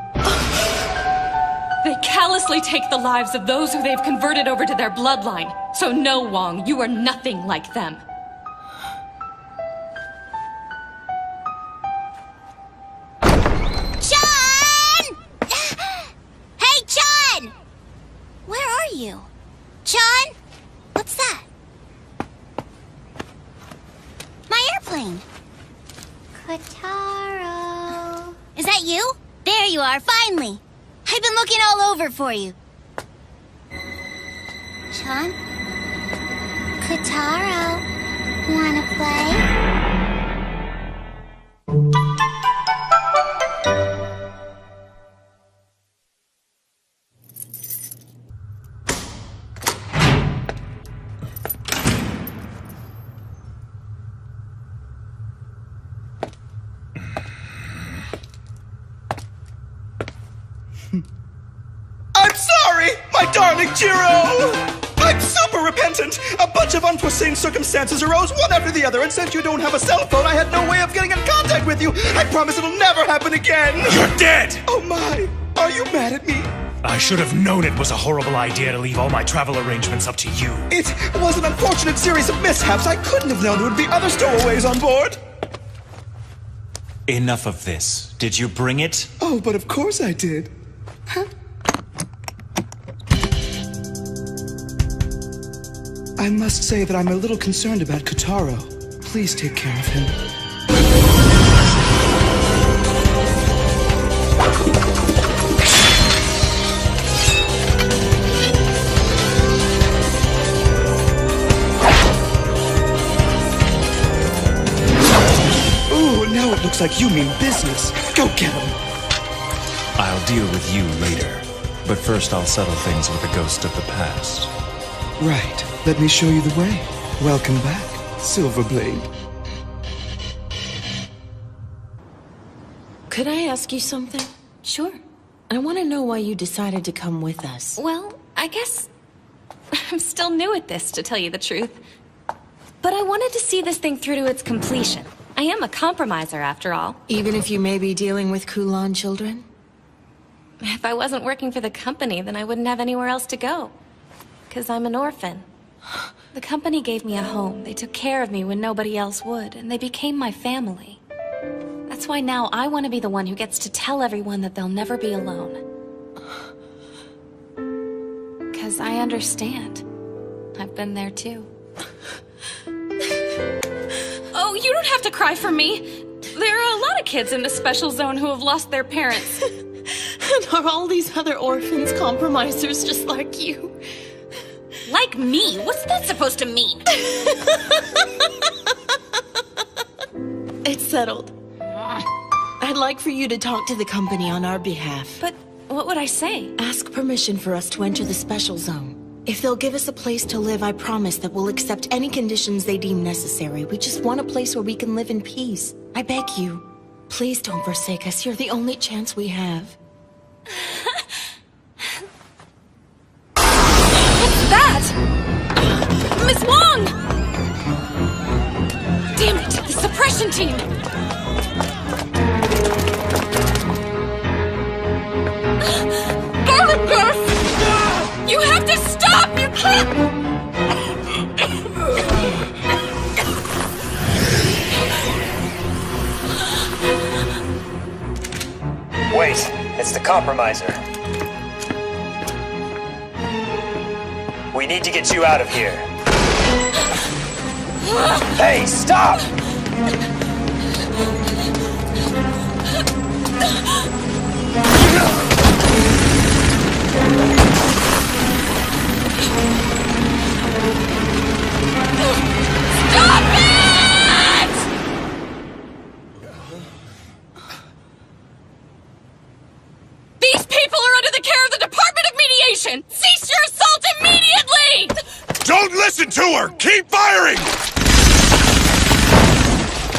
Speaker 5: They callously take the lives of those who they've converted over to their bloodline. So no, Wong, you are nothing like them.
Speaker 8: Chun! Hey, Chun! Where are you? Chun? What's that? My airplane. Kotaro. Is that you? There you are, finally. I've been looking all over for you. Chun? Kotaro, wanna play?
Speaker 12: I'm sorry, my darling Jiro! I'm super repentant! A bunch of unforeseen circumstances arose one after the other, and since you don't have a cell phone, I had no way of getting in contact with you! I promise it'll never happen again!
Speaker 4: You're dead!
Speaker 12: Oh my! Are you mad at me?
Speaker 4: I should have known it was a horrible idea to leave all my travel arrangements up to you.
Speaker 12: It was an unfortunate series of mishaps. I couldn't have known there would be other stowaways on board.
Speaker 9: Enough of this. Did you bring it?
Speaker 12: Oh, but of course I did. Huh? I must say that I'm a little concerned about Kotaro. Please take care of him. Ooh, now it looks like you mean business. Go get him.
Speaker 9: I'll deal with you later. But first I'll settle things with the ghost of the past.
Speaker 12: Right. Let me show you the way. Welcome back, Silverblade.
Speaker 10: Could I ask you something?
Speaker 13: Sure.
Speaker 10: I want to know why you decided to come with us.
Speaker 13: Well, I guess I'm still new at this, to tell you the truth. But I wanted to see this thing through to its completion. I am a compromiser, after all.
Speaker 10: Even if you may be dealing with Kulan children?
Speaker 13: If I wasn't working for the company, then I wouldn't have anywhere else to go. 'Cause I'm an orphan. The company gave me a home. They took care of me when nobody else would, and they became my family. That's why now I want to be the one who gets to tell everyone that they'll never be alone. 'Cause I understand. I've been there too. Oh, you don't have to cry for me. There are a lot of kids in the special zone who have lost their parents.
Speaker 10: And are all these other orphans compromisers just like you?
Speaker 13: Like me? What's that supposed to mean?
Speaker 10: It's settled. I'd like for you to talk to the company on our behalf.
Speaker 13: But what would I say?
Speaker 10: Ask permission for us to enter the special zone. If they'll give us a place to live, I promise that we'll accept any conditions they deem necessary. We just want a place where we can live in peace. I beg you. Please don't forsake us. You're the only chance we have.
Speaker 13: What's that? Miss Wong! Damn it, the suppression team! Garlic Girth! You have to stop! You can't!
Speaker 20: Wait, it's the compromiser. We need to get you out of here. Hey, stop!
Speaker 13: Stop it! These people are under the care of the Department of Mediation! Cease your assault immediately!
Speaker 3: Don't listen to her! Keep firing!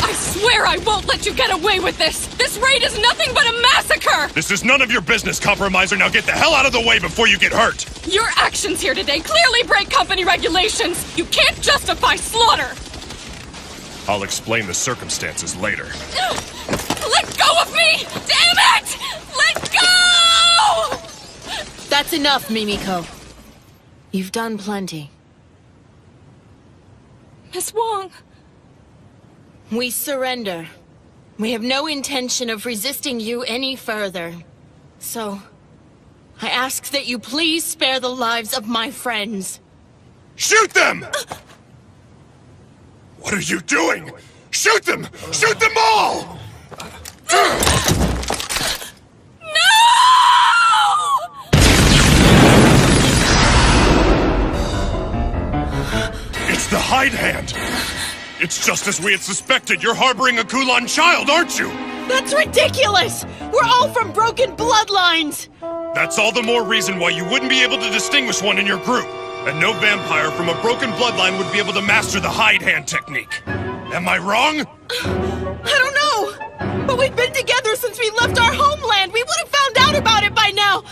Speaker 5: I swear I won't let you get away with this! This raid is nothing but a massacre!
Speaker 3: This is none of your business, compromiser. Now get the hell out of the way before you get hurt!
Speaker 5: Your actions here today clearly break company regulations! You can't justify slaughter!
Speaker 3: I'll explain the circumstances later.
Speaker 5: Let go of me! Damn it! Let go!
Speaker 10: That's enough, Mimiko. You've done plenty.
Speaker 5: Miss Wong.
Speaker 10: We surrender. We have no intention of resisting you any further. So, I ask that you please spare the lives of my friends.
Speaker 3: Shoot them! What are you doing? Shoot them! Shoot them all! It's the Hide Hand! It's just as we had suspected. You're harboring a Kulan child, aren't you?
Speaker 10: That's ridiculous! We're all from broken bloodlines!
Speaker 3: That's all the more reason why you wouldn't be able to distinguish one in your group. And no vampire from a broken bloodline would be able to master the Hide Hand technique. Am I wrong?
Speaker 10: I don't know! But we've been together since we left our homeland! We would have found out about it by now!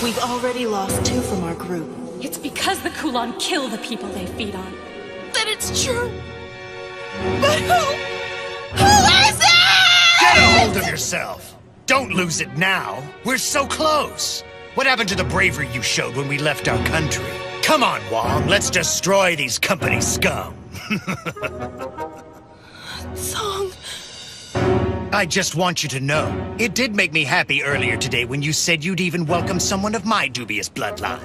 Speaker 10: We've already lost 2 from our group.
Speaker 5: It's because the Kulan kill the people they feed on.
Speaker 10: That it's true. But who is it?
Speaker 21: Get a hold of yourself. Don't lose it now. We're so close. What happened to the bravery you showed when we left our country? Come on, Wong. Let's destroy these company scum.
Speaker 10: Song.
Speaker 21: I just want you to know, it did make me happy earlier today when you said you'd even welcome someone of my dubious bloodline.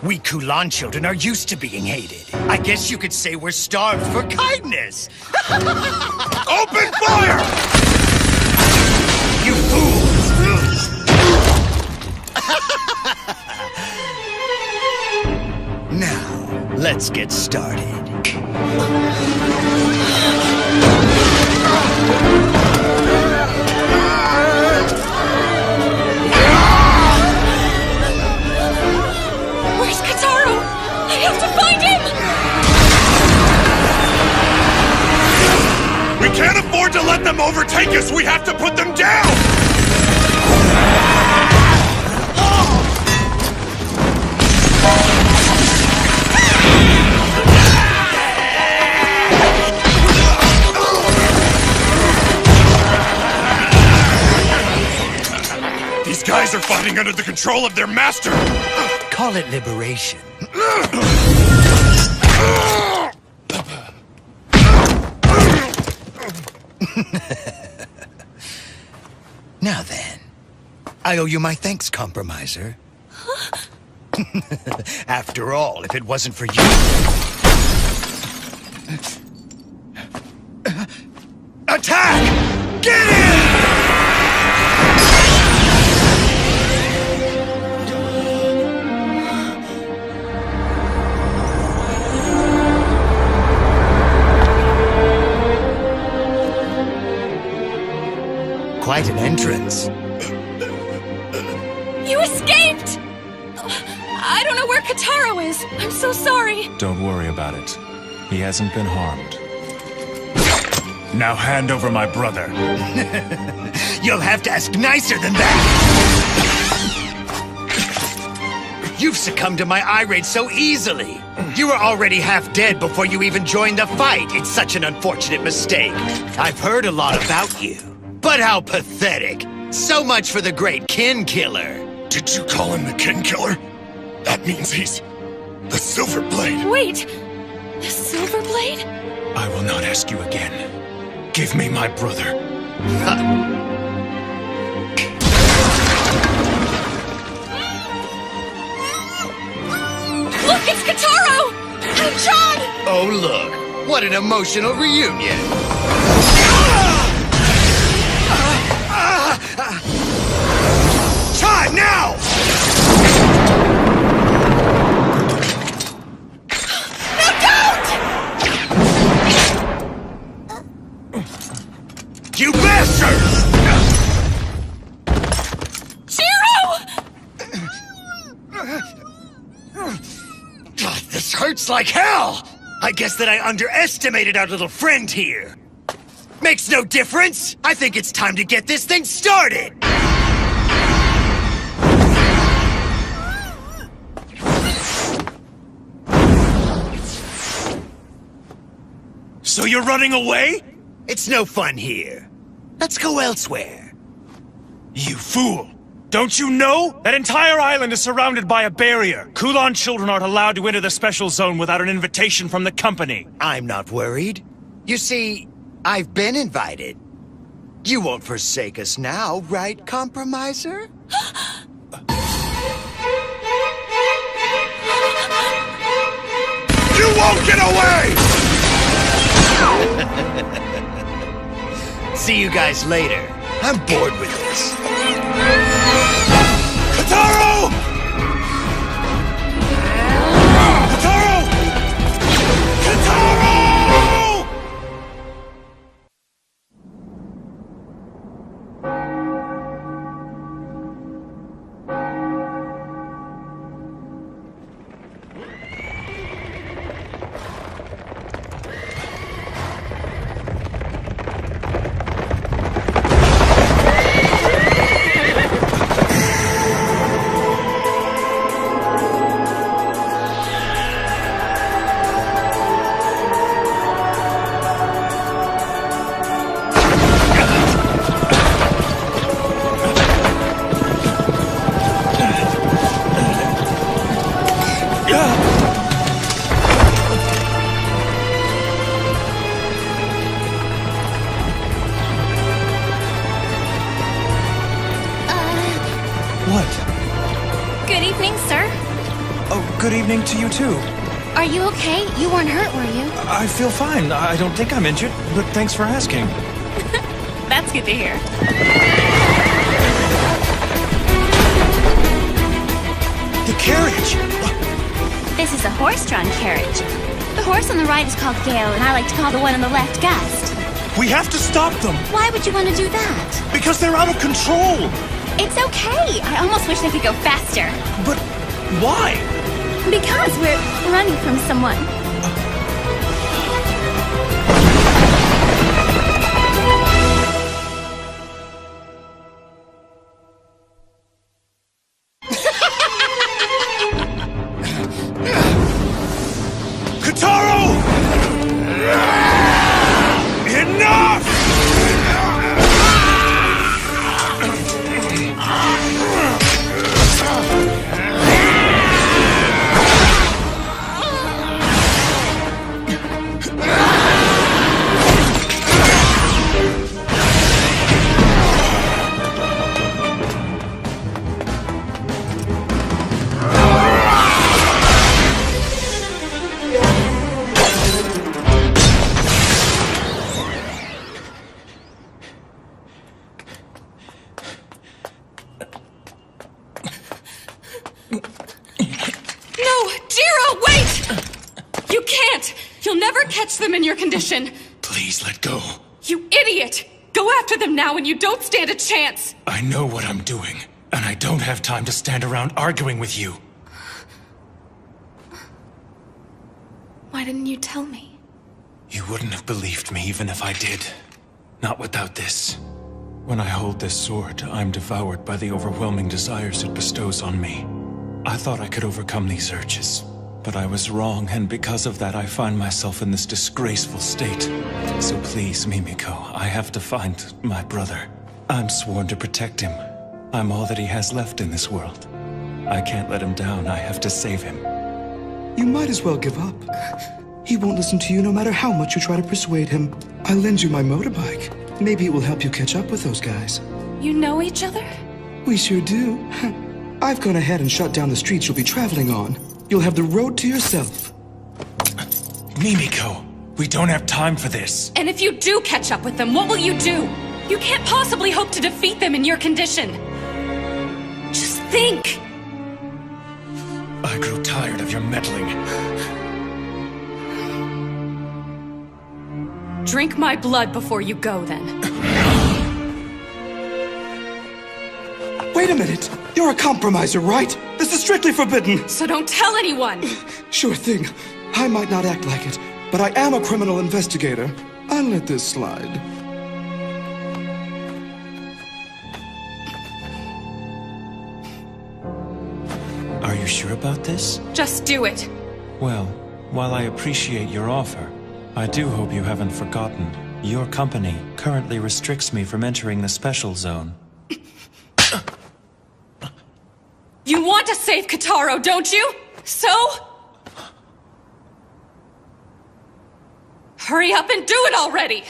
Speaker 21: We Kulan children are used to being hated. I guess you could say we're starved for kindness.
Speaker 3: Open fire!
Speaker 21: You fools! Now, let's get started.
Speaker 5: Where's Kataro? I have to find him!
Speaker 3: We can't afford to let them overtake us! We have to put them down! These guys are fighting under the control of their master!
Speaker 21: Call it liberation. Now then, I owe you my thanks, compromiser. After all, if it wasn't for you... Attack! Get in! Quite an entrance.
Speaker 5: You escaped! I don't know where Kataro is. I'm so sorry.
Speaker 9: Don't worry about it. He hasn't been harmed. Now hand over my brother.
Speaker 21: You'll have to ask nicer than that! You've succumbed to my irate so easily. You were already half dead before you even joined the fight. It's such an unfortunate mistake. I've heard a lot about you. But how pathetic. So much for the great kin killer.
Speaker 3: Did you call him the kin killer? That means he's the Silver Blade.
Speaker 5: Wait, the Silver Blade?
Speaker 9: I will not ask you again. Give me my brother.
Speaker 5: Look, it's Kataro! And John!
Speaker 21: Oh, look. What an emotional reunion. Time now!
Speaker 5: No, don't!
Speaker 21: You bastards! God, this hurts like hell! I guess that I underestimated our little friend here. Makes no difference! I think it's time to get this thing started!
Speaker 4: So you're running away?
Speaker 21: It's no fun here. Let's go elsewhere.
Speaker 4: You fool! Don't you know? That entire island is surrounded by a barrier. Kulan children aren't allowed to enter the special zone without an invitation from the company.
Speaker 21: I'm not worried. You see, I've been invited. You won't forsake us now, right, Compromiser?
Speaker 3: You won't get away!
Speaker 21: See you guys later. I'm bored with this.
Speaker 4: Kotaro! Kotaro! Kotaro!
Speaker 1: Good evening, sir.
Speaker 9: Oh, good evening to you too.
Speaker 1: Are you okay? You weren't hurt, were you?
Speaker 9: I feel fine. I don't think I'm injured, but thanks for asking.
Speaker 1: That's good to hear.
Speaker 4: The carriage!
Speaker 1: This is a horse-drawn carriage. The horse on the right is called Gale, and I like to call the one on the left Gust.
Speaker 4: We have to stop them!
Speaker 1: Why would you want to do that?
Speaker 4: Because they're out of control!
Speaker 1: It's okay. I almost wish they could go faster.
Speaker 4: But why?
Speaker 1: Because we're running from someone.
Speaker 4: Kotaro! Enough!
Speaker 5: Catch them in your condition.
Speaker 4: Please let go.
Speaker 5: You idiot! Go after them now and you don't stand a chance!
Speaker 4: I know what I'm doing, and I don't have time to stand around arguing with you.
Speaker 5: Why didn't you tell me?
Speaker 4: You wouldn't have believed me even if I did. Not without this. When I hold this sword, I'm devoured by the overwhelming desires it bestows on me. I thought I could overcome these urges. But I was wrong, and because of that, I find myself in this disgraceful state. So please, Mimiko, I have to find my brother. I'm sworn to protect him. I'm all that he has left in this world. I can't let him down. I have to save him.
Speaker 12: You might as well give up. He won't listen to you no matter how much you try to persuade him. I'll lend you my motorbike. Maybe it will help you catch up with those guys.
Speaker 5: You know each other?
Speaker 12: We sure do. I've gone ahead and shut down the streets you'll be traveling on. You'll have the road to yourself.
Speaker 4: Mimiko, we don't have time for this.
Speaker 5: And if you do catch up with them, what will you do? You can't possibly hope to defeat them in your condition. Just think!
Speaker 4: I grew tired of your meddling.
Speaker 5: Drink my blood before you go, then.
Speaker 12: Wait a minute! You're a compromiser, right? This is strictly forbidden!
Speaker 5: So don't tell anyone!
Speaker 12: Sure thing. I might not act like it, but I am a criminal investigator. I'll let this slide.
Speaker 9: Are you sure about this?
Speaker 5: Just do it.
Speaker 9: Well, while I appreciate your offer, I do hope you haven't forgotten. Your company currently restricts me from entering the special zone.
Speaker 5: You want to save Kataro, don't you? So? Hurry up and do it already!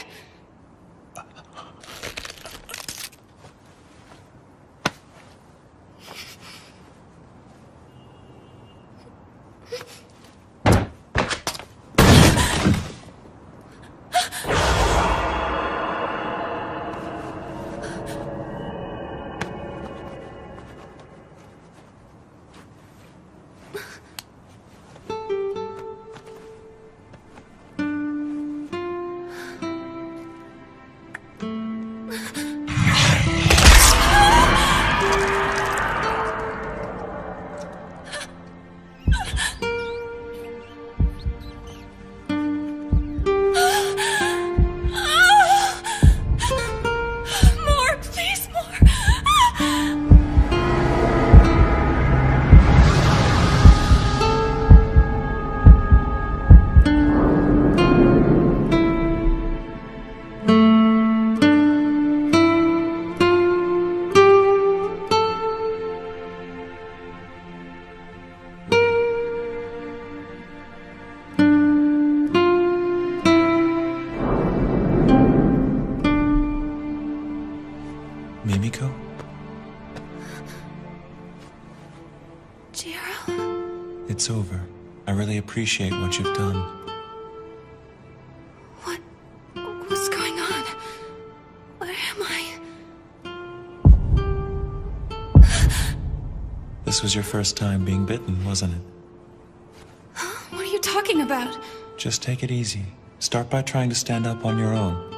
Speaker 9: Mimiko?
Speaker 5: Jiro?
Speaker 9: It's over. I really appreciate what you've done.
Speaker 5: What's going on? Where am I?
Speaker 9: This was your first time being bitten, wasn't it?
Speaker 5: What are you talking about?
Speaker 9: Just take it easy. Start by trying to stand up on your own.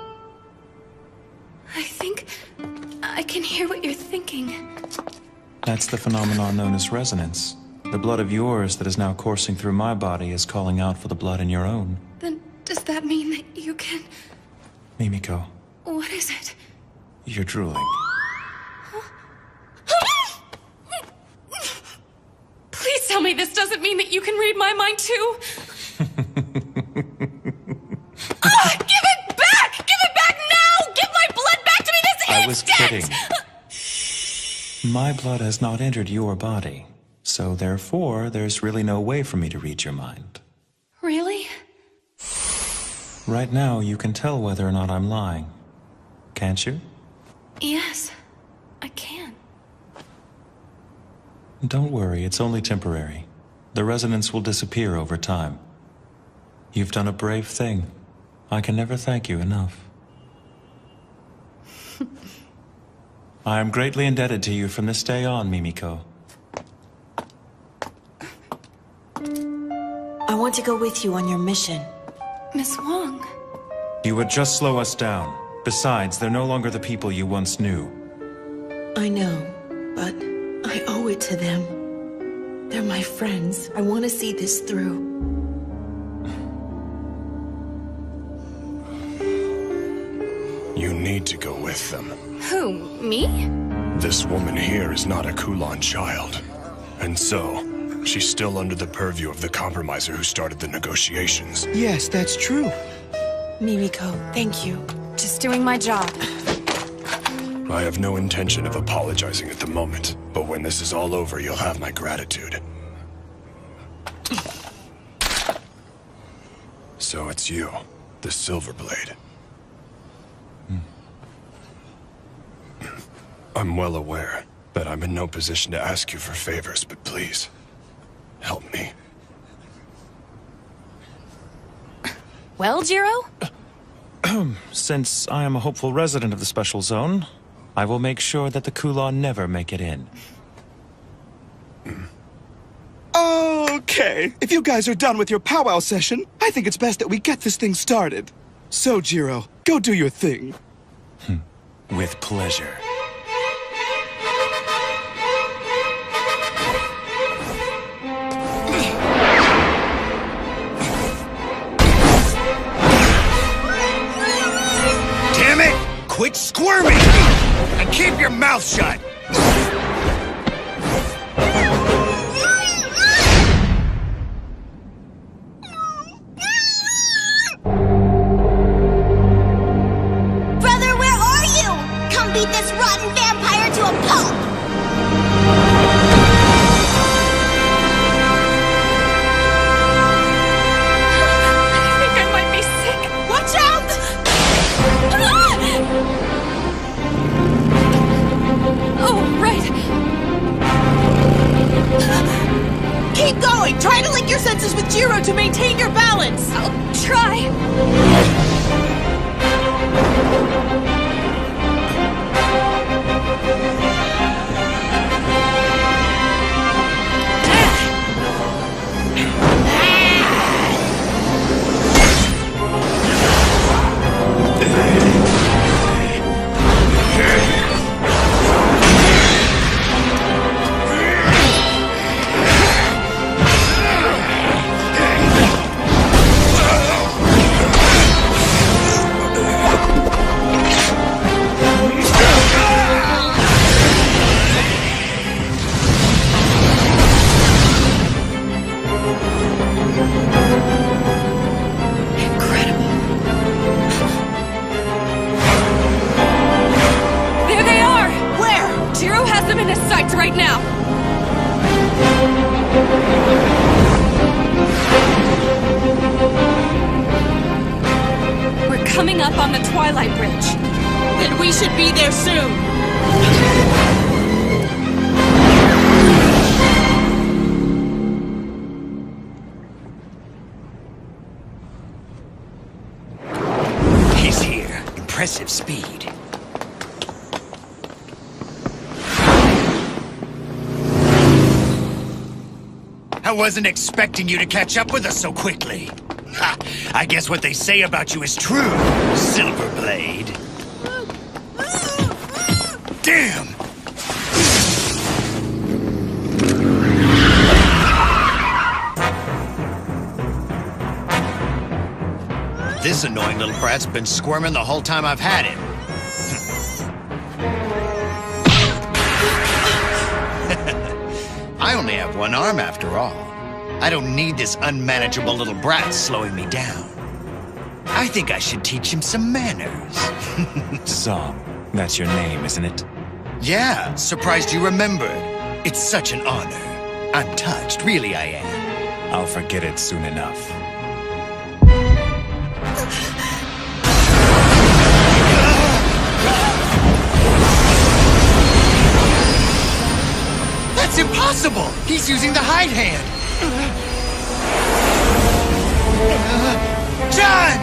Speaker 5: I think I can hear what you're thinking.
Speaker 9: That's the phenomenon known as resonance. The blood of yours that is now coursing through my body is calling out for the blood in your own.
Speaker 5: Then does that mean that you can...
Speaker 9: Mimiko,
Speaker 5: What is it?
Speaker 9: you're drooling.
Speaker 5: Please tell me this doesn't mean that you can read my mind too. Give it back! Give it back now! Give my blood back to me this
Speaker 9: I was
Speaker 5: instant!
Speaker 9: kidding. My blood has not entered your body, so therefore there's really no way for me to read your mind.
Speaker 5: Really?
Speaker 9: Right now, you can tell whether or not I'm lying. Can't you?
Speaker 5: Yes, I can.
Speaker 9: Don't worry, it's only temporary. The resonance will disappear over time. You've done a brave thing. I can never thank you enough. I am greatly indebted to you from this day on, Mimiko.
Speaker 10: I want to go with you on your mission.
Speaker 5: Miss Wong.
Speaker 9: You would just slow us down. Besides, they're no longer the people you once knew.
Speaker 10: I know, but I owe it to them. They're my friends. I want to see this through.
Speaker 3: You need to go with them.
Speaker 5: Who, me?
Speaker 3: This woman here is not a Kulon child. And so, she's still under the purview of the compromiser who started the negotiations.
Speaker 12: Yes, that's true.
Speaker 10: Mimiko, thank you.
Speaker 5: Just doing my job.
Speaker 3: I have no intention of apologizing at the moment, but when this is all over, you'll have my gratitude. So it's you, the Silverblade. I'm well aware that I'm in no position to ask you for favors, but please, help me.
Speaker 5: Well, Jiro?
Speaker 9: Since I am a hopeful resident of the Special Zone, I will make sure that the Kulon never make it in.
Speaker 12: Okay, if you guys are done with your powwow session, I think it's best that we get this thing started. So, Jiro, go do your thing.
Speaker 9: With pleasure.
Speaker 21: Damn it! Quit squirming! And keep your mouth shut!
Speaker 10: Jiro to maintain your balance!
Speaker 5: I'll try! Right now! We're coming up on the Twilight Bridge.
Speaker 10: Then we should be there soon!
Speaker 21: He's here. Impressive speed. I wasn't expecting you to catch up with us so quickly. Ha! I guess what they say about you is true, Silverblade. Damn! This annoying little brat's been squirming the whole time I've had him. I only have one arm after all. I don't need this unmanageable little brat slowing me down. I think I should teach him some manners.
Speaker 9: Zom, that's your name, isn't it?
Speaker 21: Yeah, surprised you remembered. It's such an honor. I'm touched, really I am.
Speaker 9: I'll forget it soon enough.
Speaker 21: That's impossible! He's using the hide hand! John!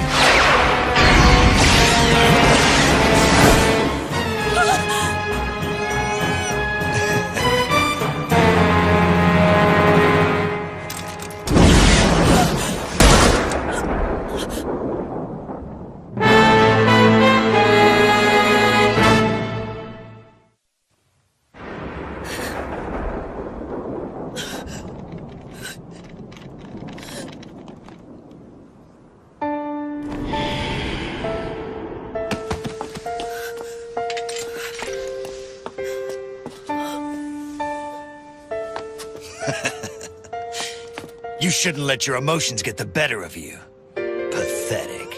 Speaker 21: You shouldn't let your emotions get the better of you. Pathetic.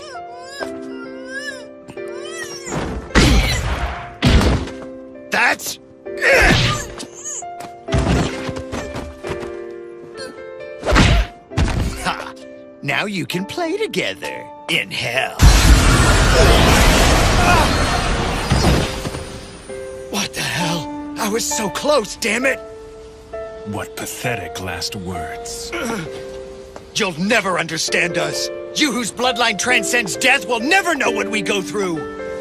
Speaker 21: That's it! Ha! Now you can play together in hell. What the hell? I was so close, damn it!
Speaker 9: What pathetic last words.
Speaker 21: You'll never understand us. You whose bloodline transcends death will never know what we go through.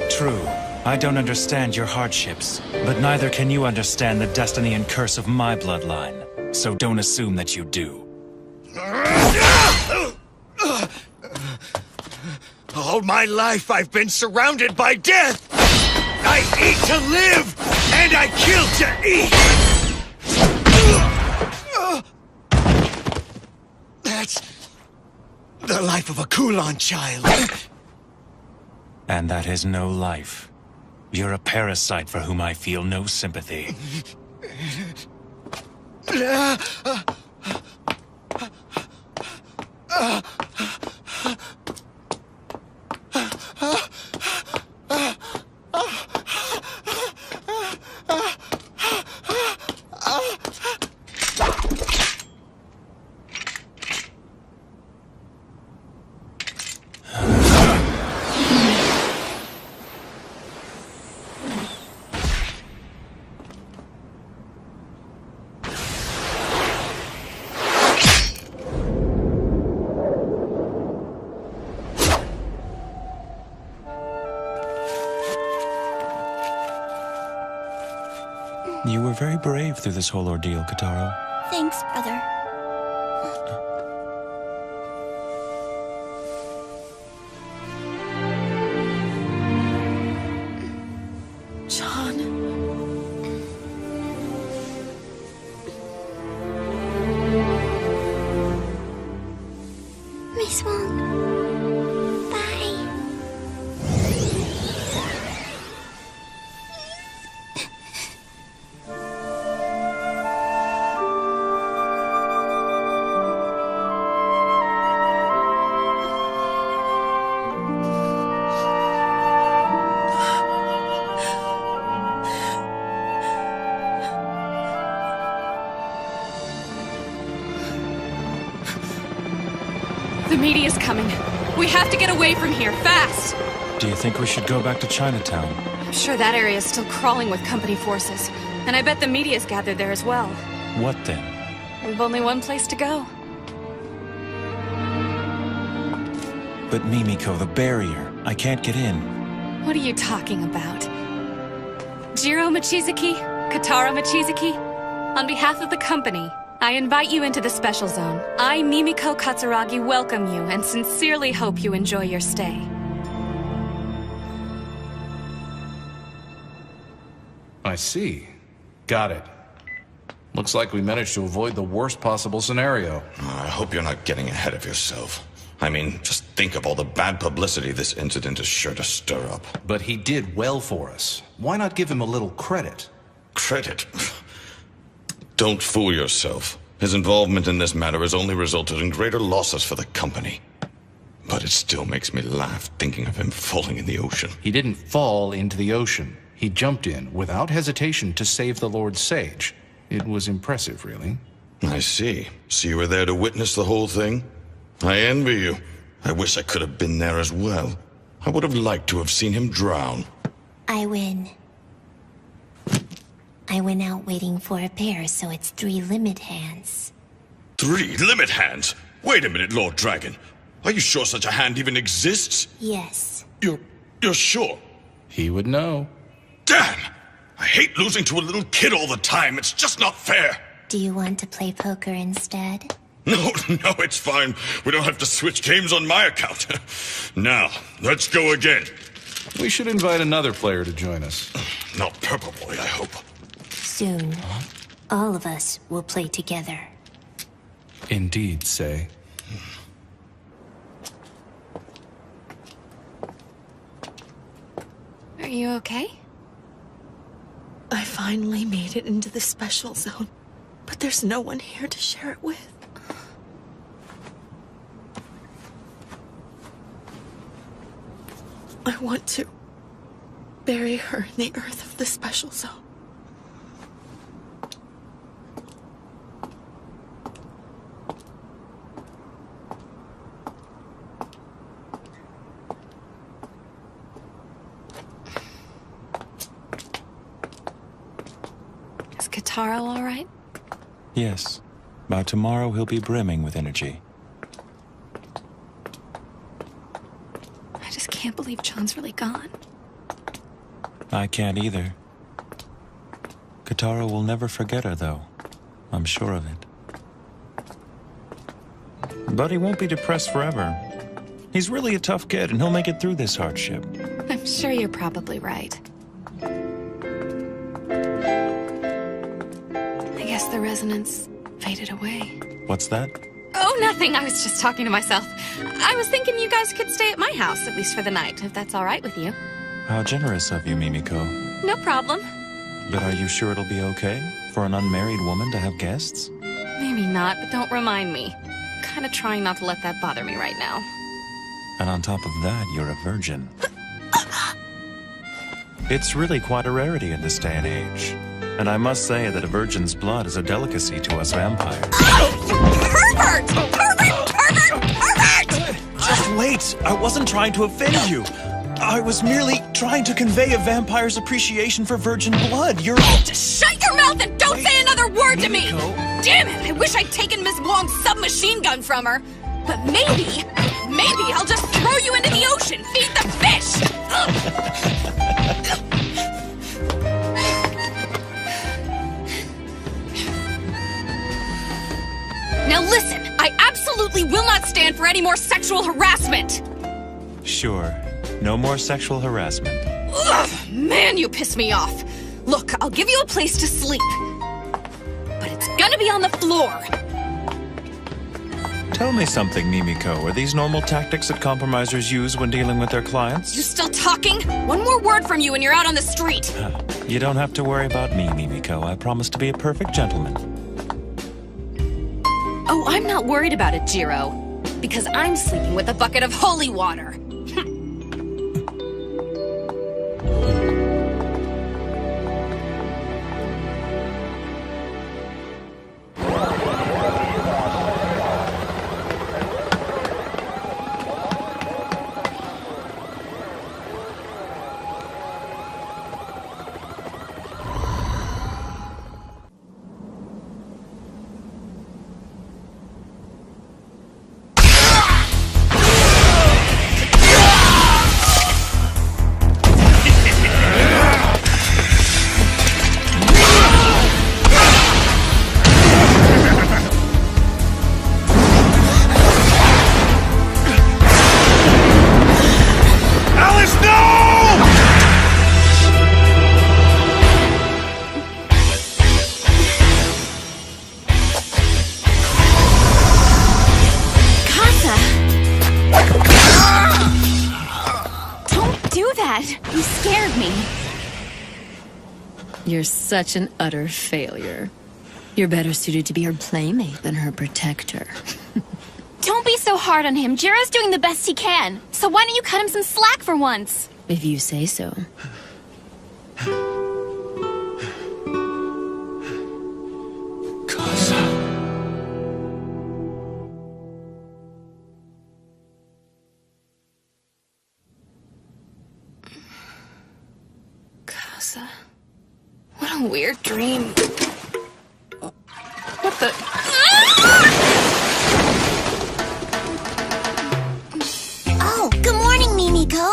Speaker 9: True. I don't understand your hardships, but neither can you understand the destiny and curse of my bloodline. So don't assume that you do.
Speaker 21: All my life I've been surrounded by death. I eat to live, and I kill to eat. That's the life of a Kulan child.
Speaker 9: And that is no life. You're a parasite for whom I feel no sympathy. You were very brave through this whole ordeal, Kataro.
Speaker 8: Thanks, brother.
Speaker 10: John.
Speaker 8: Miss Wong. Bye.
Speaker 5: The media's coming. We have to get away from here, fast!
Speaker 9: Do you think we should go back to Chinatown?
Speaker 5: I'm sure that area is still crawling with company forces. And I bet the media's gathered there as well.
Speaker 9: What then?
Speaker 5: We've only one place to go.
Speaker 9: But Mimiko, the barrier. I can't get in.
Speaker 5: What are you talking about? Jiro Mochizuki? Kataro Mochizuki? On behalf of the company, I invite you into the special zone. I, Mimiko Katsuragi, welcome you and sincerely hope you enjoy your stay.
Speaker 14: I see. Got it. Looks like we managed to avoid the worst possible scenario.
Speaker 15: I hope you're not getting ahead of yourself. I mean, just think of all the bad publicity this incident is sure to stir up.
Speaker 14: But he did well for us. Why not give him a little credit?
Speaker 15: Credit? Don't fool yourself. His involvement in this matter has only resulted in greater losses for the company. But it still makes me laugh thinking of him falling in the ocean.
Speaker 14: He didn't fall into the ocean. He jumped in without hesitation to save the Lord Sage. It was impressive, really.
Speaker 15: I see. So you were there to witness the whole thing? I envy you. I wish I could have been there as well. I would have liked to have seen him drown.
Speaker 8: I win. I went out waiting for a pair, so it's 3 limit hands.
Speaker 15: 3 limit hands? Wait a minute, Lord Dragon. Are you sure such a hand even exists?
Speaker 8: Yes.
Speaker 15: You're sure?
Speaker 14: He would know.
Speaker 15: Damn! I hate losing to a little kid all the time. It's just not fair.
Speaker 8: Do you want to play poker instead?
Speaker 15: No, it's fine. We don't have to switch games on my account. Now, let's go again.
Speaker 14: We should invite another player to join us.
Speaker 15: Not Purple Boy, I hope.
Speaker 8: Soon, all of us will play together.
Speaker 14: Indeed, Say.
Speaker 5: Are you okay?
Speaker 10: I finally made it into the special zone, but there's no one here to share it with. I want to bury her in the earth of the special zone.
Speaker 5: Is Kataro all right?
Speaker 9: Yes. By tomorrow, he'll be brimming with energy.
Speaker 5: I just can't believe John's really gone.
Speaker 9: I can't either. Kataro will never forget her, though. I'm sure of it. But he won't be depressed forever. He's really a tough kid, and he'll make it through this hardship.
Speaker 5: I'm sure you're probably right. I guess the resonance faded away.
Speaker 9: What's that?
Speaker 5: Oh, nothing. I was just talking to myself. I was thinking you guys could stay at my house, at least for the night, if that's all right with you.
Speaker 9: How generous of you, Mimiko.
Speaker 5: No problem.
Speaker 9: But are you sure it'll be okay for an unmarried woman to have guests?
Speaker 5: Maybe not, but don't remind me. I'm kind of trying not to let that bother me right now.
Speaker 9: And on top of that, you're a virgin. It's really quite a rarity in this day and age. And I must say that a virgin's blood is a delicacy to us vampires.
Speaker 5: Pervert! Pervert! Pervert! Pervert!
Speaker 9: Just wait! I wasn't trying to offend you. I was merely trying to convey a vampire's appreciation for virgin blood. You're...
Speaker 5: Just shut your mouth and don't say another word to me! Damn it! I wish I'd taken Miss Wong's submachine gun from her. But maybe I'll just throw you into the ocean. Feed the fish! Now listen, I absolutely will not stand for any more sexual harassment!
Speaker 9: Sure. No more sexual harassment.
Speaker 5: Ugh, man, you piss me off! Look, I'll give you a place to sleep. But it's gonna be on the floor!
Speaker 9: Tell me something, Mimiko. Are these normal tactics that compromisers use when dealing with their clients?
Speaker 5: You still talking? One more word from you and you're out on the street!
Speaker 9: You don't have to worry about me, Mimiko. I promise to be a perfect gentleman.
Speaker 5: Oh, I'm not worried about it, Jiro. Because I'm sleeping with a bucket of holy water.
Speaker 1: You scared me.
Speaker 6: You're such an utter failure. You're better suited to be her playmate than her protector.
Speaker 1: Don't be so hard on him. Jiro's doing the best he can. So why don't you cut him some slack for once?
Speaker 6: If you say so.
Speaker 5: What a weird dream. What the...
Speaker 8: Oh, good morning, Mimiko.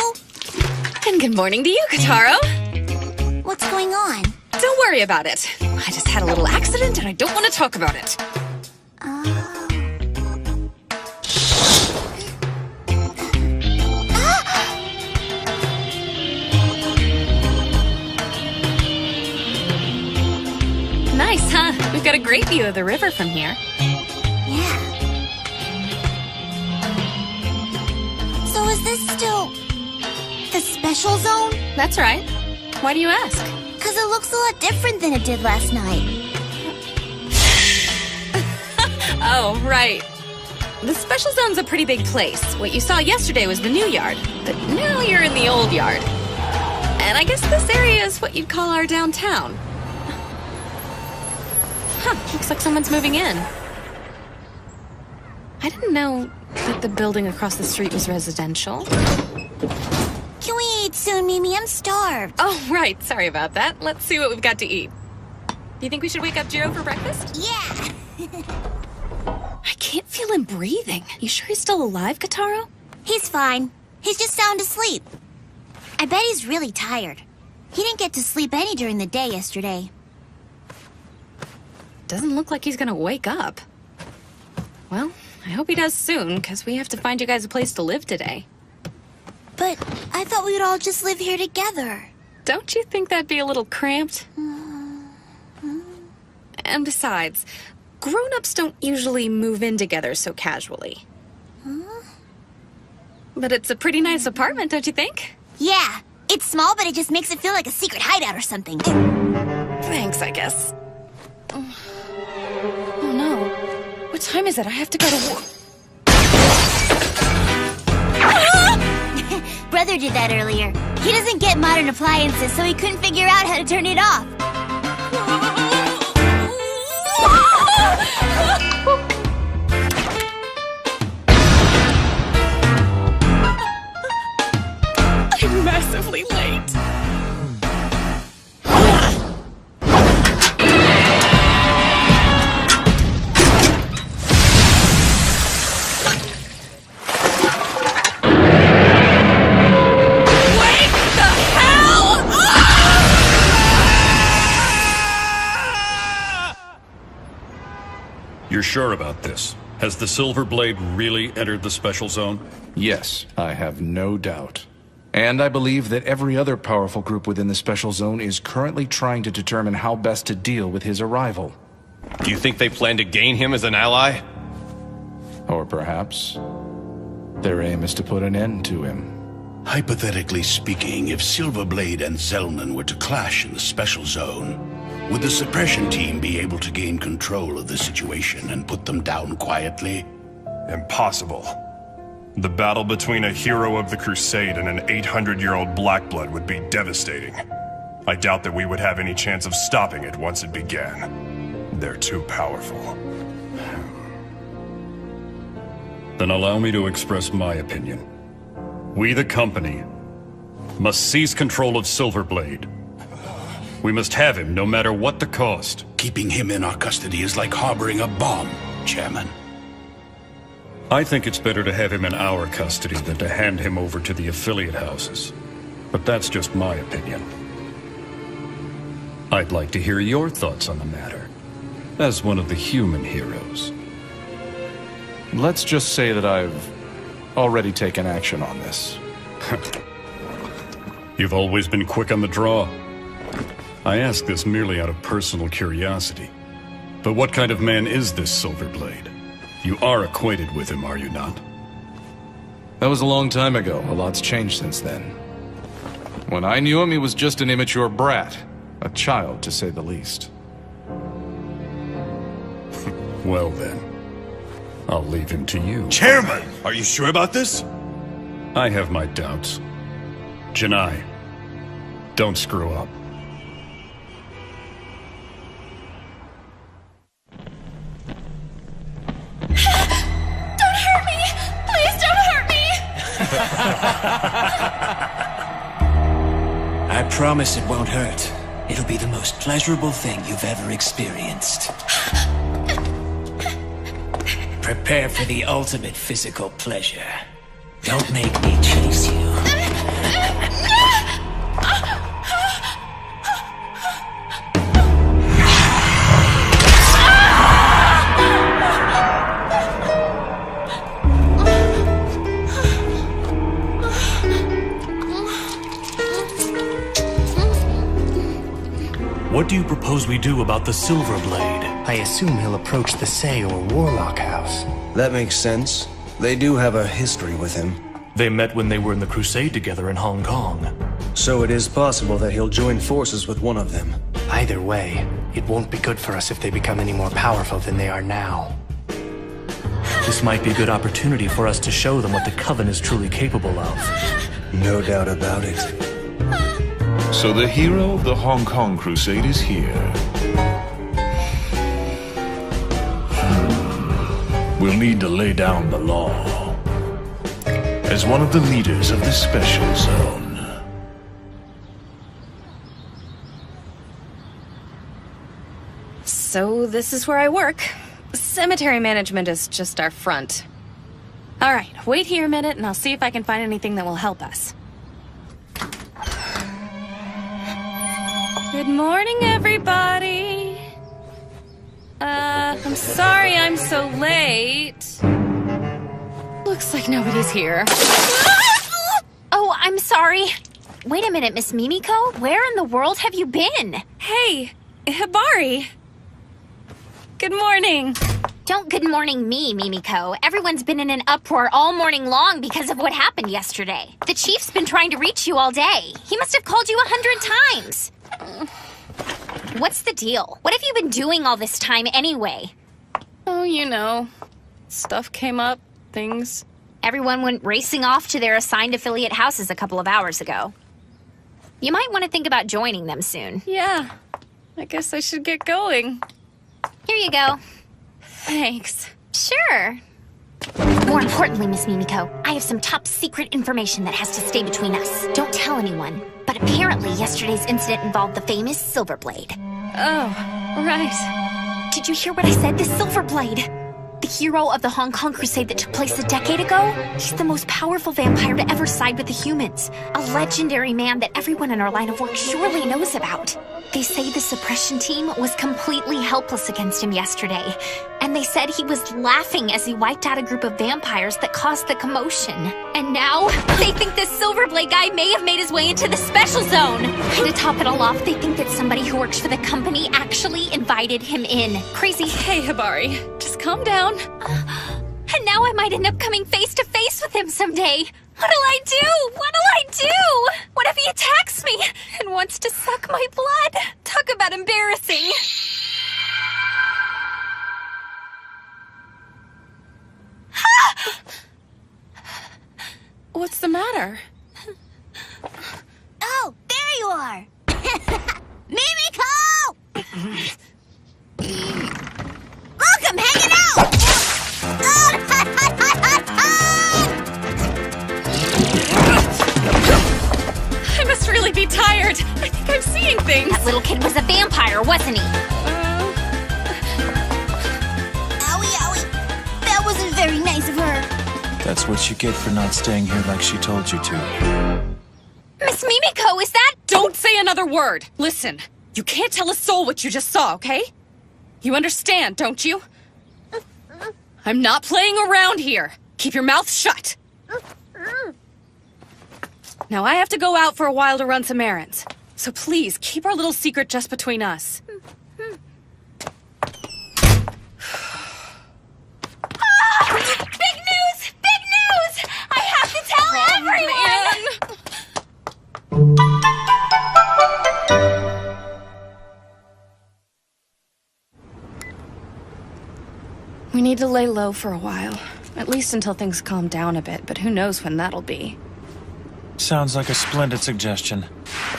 Speaker 5: And good morning to you, Kotaro.
Speaker 8: What's going on?
Speaker 5: Don't worry about it. I just had a little accident and I don't want to talk about it. Nice, huh? We've got a great view of the river from here.
Speaker 8: Yeah. So is this still the special zone?
Speaker 5: That's right. Why do you ask?
Speaker 8: Because it looks a lot different than it did last night.
Speaker 5: Oh, right. The special zone's a pretty big place. What you saw yesterday was the new yard, but now you're in the old yard. And I guess this area is what you'd call our downtown. Huh, looks like someone's moving in. I didn't know that the building across the street was residential.
Speaker 8: Can we eat soon, Mimi? I'm starved.
Speaker 5: Oh, right. Sorry about that. Let's see what we've got to eat. Do you think we should wake up Jiro for breakfast?
Speaker 8: Yeah.
Speaker 5: I can't feel him breathing. You sure he's still alive, Kotaro?
Speaker 8: He's fine. He's just sound asleep. I bet he's really tired. He didn't get to sleep any during the day yesterday.
Speaker 5: Doesn't look like he's gonna wake up. Well, I hope he does soon, because we have to find you guys a place to live today.
Speaker 8: But I thought we would all just live here together.
Speaker 5: Don't you think that'd be a little cramped? And besides, grown-ups don't usually move in together so casually. But it's a pretty nice apartment, don't you think?
Speaker 8: Yeah, it's small, but it just makes it feel like a secret hideout or something.
Speaker 5: Thanks, I guess. Oh no. What time is it? I have to go to work.
Speaker 8: Brother did that earlier. He doesn't get modern appliances, so he couldn't figure out how to turn it off.
Speaker 5: I'm massively late.
Speaker 11: You're sure about this? Has the Silver Blade really entered the special zone?
Speaker 14: Yes, I have no doubt. And I believe that every other powerful group within the special zone is currently trying to determine how best to deal with his arrival.
Speaker 3: Do you think they plan to gain him as an ally?
Speaker 14: Or perhaps their aim is to put an end to him.
Speaker 22: Hypothetically speaking, if Silverblade and Zellman were to clash in the special zone, would the suppression team be able to gain control of the situation and put them down quietly?
Speaker 3: Impossible. The battle between a hero of the Crusade and an 800-year-old Blackblood would be devastating. I doubt that we would have any chance of stopping it once it began. They're too powerful.
Speaker 11: Then allow me to express my opinion. We, the company, must seize control of Silverblade. We must have him, no matter what the cost.
Speaker 22: Keeping him in our custody is like harboring a bomb, Chairman.
Speaker 11: I think it's better to have him in our custody than to hand him over to the affiliate houses. But that's just my opinion. I'd like to hear your thoughts on the matter, as one of the human heroes.
Speaker 14: Let's just say that I've already taken action on this.
Speaker 11: You've always been quick on the draw. I ask this merely out of personal curiosity. But what kind of man is this Silverblade? You are acquainted with him, are you not?
Speaker 14: That was a long time ago. A lot's changed since then. When I knew him, he was just an immature brat. A child, to say the least.
Speaker 11: Well then, I'll leave him to you.
Speaker 22: Chairman!
Speaker 3: Are you sure about this?
Speaker 11: I have my doubts. Janai, don't screw up.
Speaker 1: Don't hurt me! Please don't hurt me!
Speaker 23: I promise it won't hurt. It'll be the most pleasurable thing you've ever experienced. Prepare for the ultimate physical pleasure. Don't make me chase you.
Speaker 24: What do you propose we do about the Silver Blade?
Speaker 2: I assume he'll approach the Say or Warlock House.
Speaker 25: That makes sense. They do have a history with him.
Speaker 24: They met when they were in the Crusade together in Hong Kong.
Speaker 25: So it is possible that he'll join forces with one of them.
Speaker 2: Either way, it won't be good for us if they become any more powerful than they are now.
Speaker 24: This might be a good opportunity for us to show them what the Coven is truly capable of.
Speaker 25: No doubt about it.
Speaker 26: So the hero of the Hong Kong Crusade is here. We'll need to lay down the law. As one of the leaders of the special zone.
Speaker 13: So this is where I work. Cemetery management is just our front. All right, wait here a minute and I'll see if I can find anything that will help us. Good morning, everybody. I'm sorry I'm so late. Looks like nobody's here.
Speaker 1: Oh, I'm sorry. Wait a minute, Miss Mimiko. Where in the world have you been?
Speaker 13: Hey, Hibari. Good morning.
Speaker 1: Don't good morning me, Mimiko. Everyone's been in an uproar all morning long because of what happened yesterday. The chief's been trying to reach you all day. He must have called you 100 times. What's the deal? What have you been doing all this time anyway?
Speaker 13: Oh, you know. Stuff came up, things.
Speaker 1: Everyone went racing off to their assigned affiliate houses a couple of hours ago. You might want to think about joining them soon.
Speaker 13: Yeah, I guess I should get going.
Speaker 1: Here you go.
Speaker 13: Thanks.
Speaker 1: Sure. More importantly, Miss Mimiko, I have some top secret information that has to stay between us. Don't tell anyone. But apparently yesterday's incident involved the famous Silverblade.
Speaker 13: Oh, right.
Speaker 1: Did you hear what I said? The Silverblade. The hero of the Hong Kong Crusade that took place a decade ago? He's the most powerful vampire to ever side with the humans. A legendary man that everyone in our line of work surely knows about. They say the suppression team was completely helpless against him yesterday. And they said he was laughing as he wiped out a group of vampires that caused the commotion. And now, they think this Silverblade guy may have made his way into the special zone. And to top it all off, they think that somebody who works for the company actually invited him in. Crazy.
Speaker 13: Hey, Hibari, just calm down.
Speaker 1: And now I might end up coming face to face with him someday. What'll I do? What'll I do? What if he attacks me and wants to suck my blood? Talk about embarrassing.
Speaker 13: What's the matter?
Speaker 8: Oh, there you are! Mimiko! Look, I'm hanging out!
Speaker 13: I must really be tired. I think I'm seeing things.
Speaker 1: That little kid was a vampire, wasn't he?
Speaker 8: Owie, owie. That wasn't very nice of her.
Speaker 9: That's what you get for not staying here like she told you to.
Speaker 1: Miss Mimiko, is that—
Speaker 13: Don't say another word! Listen, you can't tell a soul what you just saw, okay? You understand, don't you? I'm not playing around here. Keep your mouth shut. Now I have to go out for a while to run some errands. So please, keep our little secret just between us.
Speaker 1: Big news! Big news! I have to tell everyone!
Speaker 13: We need to lay low for a while. At least until things calm down a bit, but who knows when that'll be.
Speaker 9: Sounds like a splendid suggestion.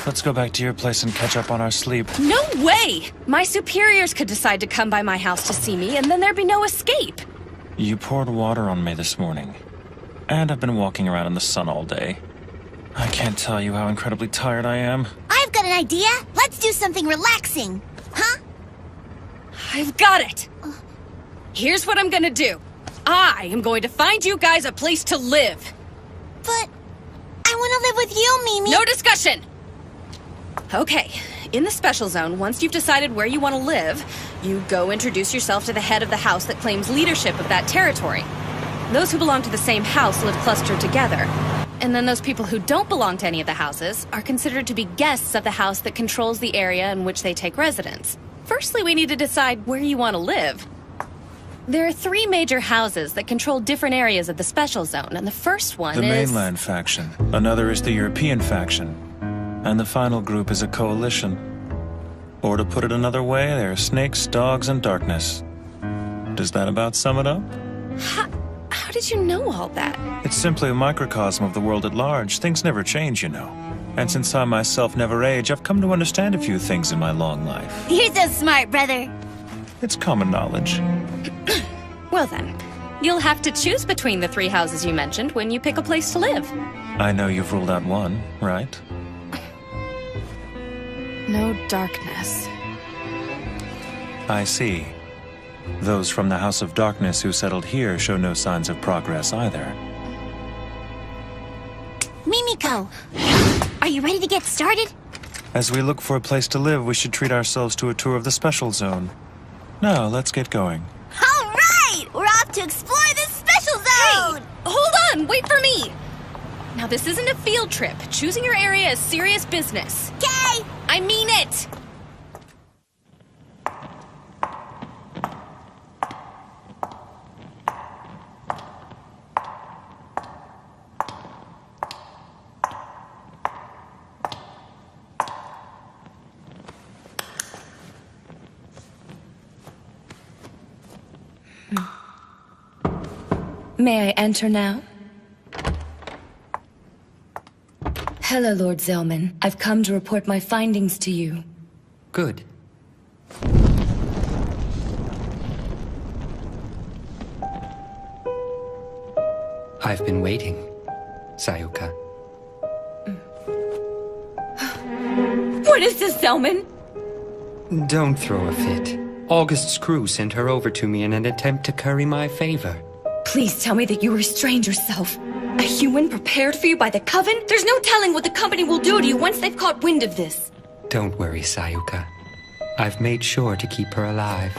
Speaker 9: Let's go back to your place and catch up on our sleep.
Speaker 13: No way! My superiors could decide to come by my house to see me, and then there'd be no escape.
Speaker 9: You poured water on me this morning. And I've been walking around in the sun all day. I can't tell you how incredibly tired I am.
Speaker 8: I've got an idea. Let's do something relaxing. Huh?
Speaker 13: I've got it! Here's what I'm gonna do. I am going to find you guys a place to live.
Speaker 8: But I want to live with you, Mimi.
Speaker 13: No discussion! Okay, in the special zone, once you've decided where you want to live, you go introduce yourself to the head of the house that claims leadership of that territory. Those who belong to the same house live clustered together. And then those people who don't belong to any of the houses are considered to be guests of the house that controls the area in which they take residence. Firstly, we need to decide where you want to live. There are 3 major houses that control different areas of the special zone, and the first one
Speaker 9: The
Speaker 13: is...
Speaker 9: mainland faction. Another is the European faction. And the final group is a coalition. Or to put it another way, there are snakes, dogs, and darkness. Does that about sum it up?
Speaker 13: How did you know all that?
Speaker 9: It's simply a microcosm of the world at large. Things never change, you know. And since I myself never age, I've come to understand a few things in my long life.
Speaker 8: You're so smart, brother.
Speaker 9: It's common knowledge.
Speaker 13: Well then, you'll have to choose between the 3 houses you mentioned when you pick a place to live.
Speaker 9: I know you've ruled out one, right?
Speaker 13: No darkness.
Speaker 9: I see. Those from the House of Darkness who settled here show no signs of progress either.
Speaker 8: Mimiko, are you ready to get started?
Speaker 9: As we look for a place to live, we should treat ourselves to a tour of the special zone. Now, let's get going.
Speaker 8: All right! We're off to explore this special zone!
Speaker 13: Hey! Hold on! Wait for me! Now, this isn't a field trip. Choosing your area is serious business.
Speaker 8: Okay!
Speaker 13: I mean it!
Speaker 6: May I enter now? Hello, Lord Zellman. I've come to report my findings to you.
Speaker 7: Good. I've been waiting, Sayuka.
Speaker 6: What is this, Zellman?
Speaker 7: Don't throw a fit. August's crew sent her over to me in an attempt to curry my favor.
Speaker 4: Please tell me that you restrained yourself. A human prepared for you by the Coven? There's no telling what the company will do to you once they've caught wind of this.
Speaker 7: Don't worry, Sayuka. I've made sure to keep her alive.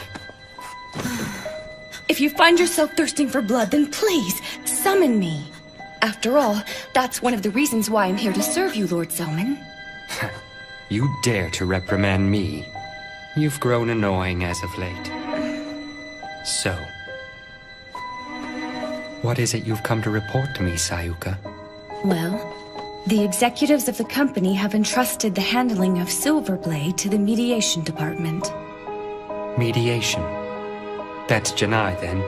Speaker 4: If you find yourself thirsting for blood, then please, summon me. After all, that's one of the reasons why I'm here to serve you, Lord Zelman.
Speaker 7: You dare to reprimand me? You've grown annoying as of late. So, what is it you've come to report to me, Sayuka?
Speaker 4: Well, the executives of the company have entrusted the handling of Silverblade to the mediation department.
Speaker 7: Mediation? That's Janai, then.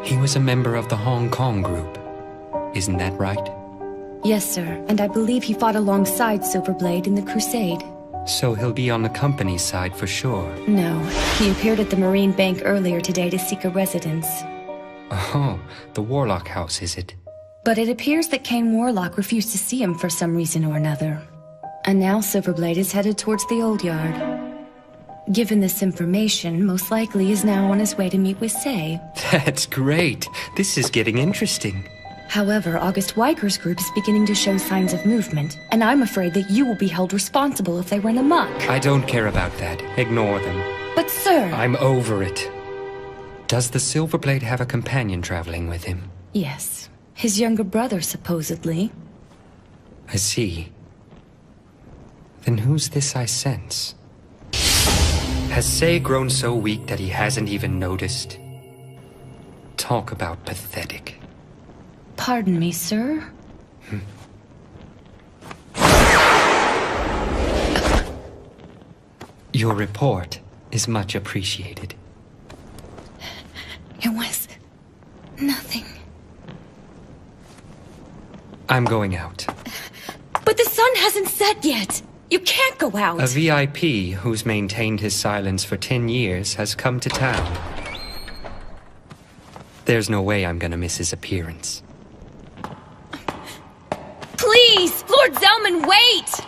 Speaker 7: He was a member of the Hong Kong group. Isn't that right?
Speaker 4: Yes, sir, and I believe he fought alongside Silverblade in the Crusade.
Speaker 7: So he'll be on the company's side for sure.
Speaker 4: No, he appeared at the Marine Bank earlier today to seek a residence.
Speaker 7: Oh, the Warlock House, is it?
Speaker 4: But it appears that Kane Warlock refused to see him for some reason or another. And now Silverblade is headed towards the Old Yard. Given this information, most likely is now on his way to meet with Say.
Speaker 7: That's great. This is getting interesting.
Speaker 4: However, August Weiger's group is beginning to show signs of movement, and I'm afraid that you will be held responsible if they run amok.
Speaker 7: I don't care about that. Ignore them.
Speaker 4: But sir...
Speaker 7: I'm over it. Does the Silverblade have a companion traveling with him?
Speaker 4: Yes. His younger brother, supposedly.
Speaker 7: I see. Then who's this I sense? Has Say grown so weak that he hasn't even noticed? Talk about pathetic.
Speaker 4: Pardon me, sir?
Speaker 7: Your report is much appreciated.
Speaker 4: It was... nothing.
Speaker 7: I'm going out.
Speaker 4: But the sun hasn't set yet! You can't go out!
Speaker 7: A VIP who's maintained his silence for 10 years has come to town. There's no way I'm gonna miss his appearance.
Speaker 4: Please! Lord Zelman, wait!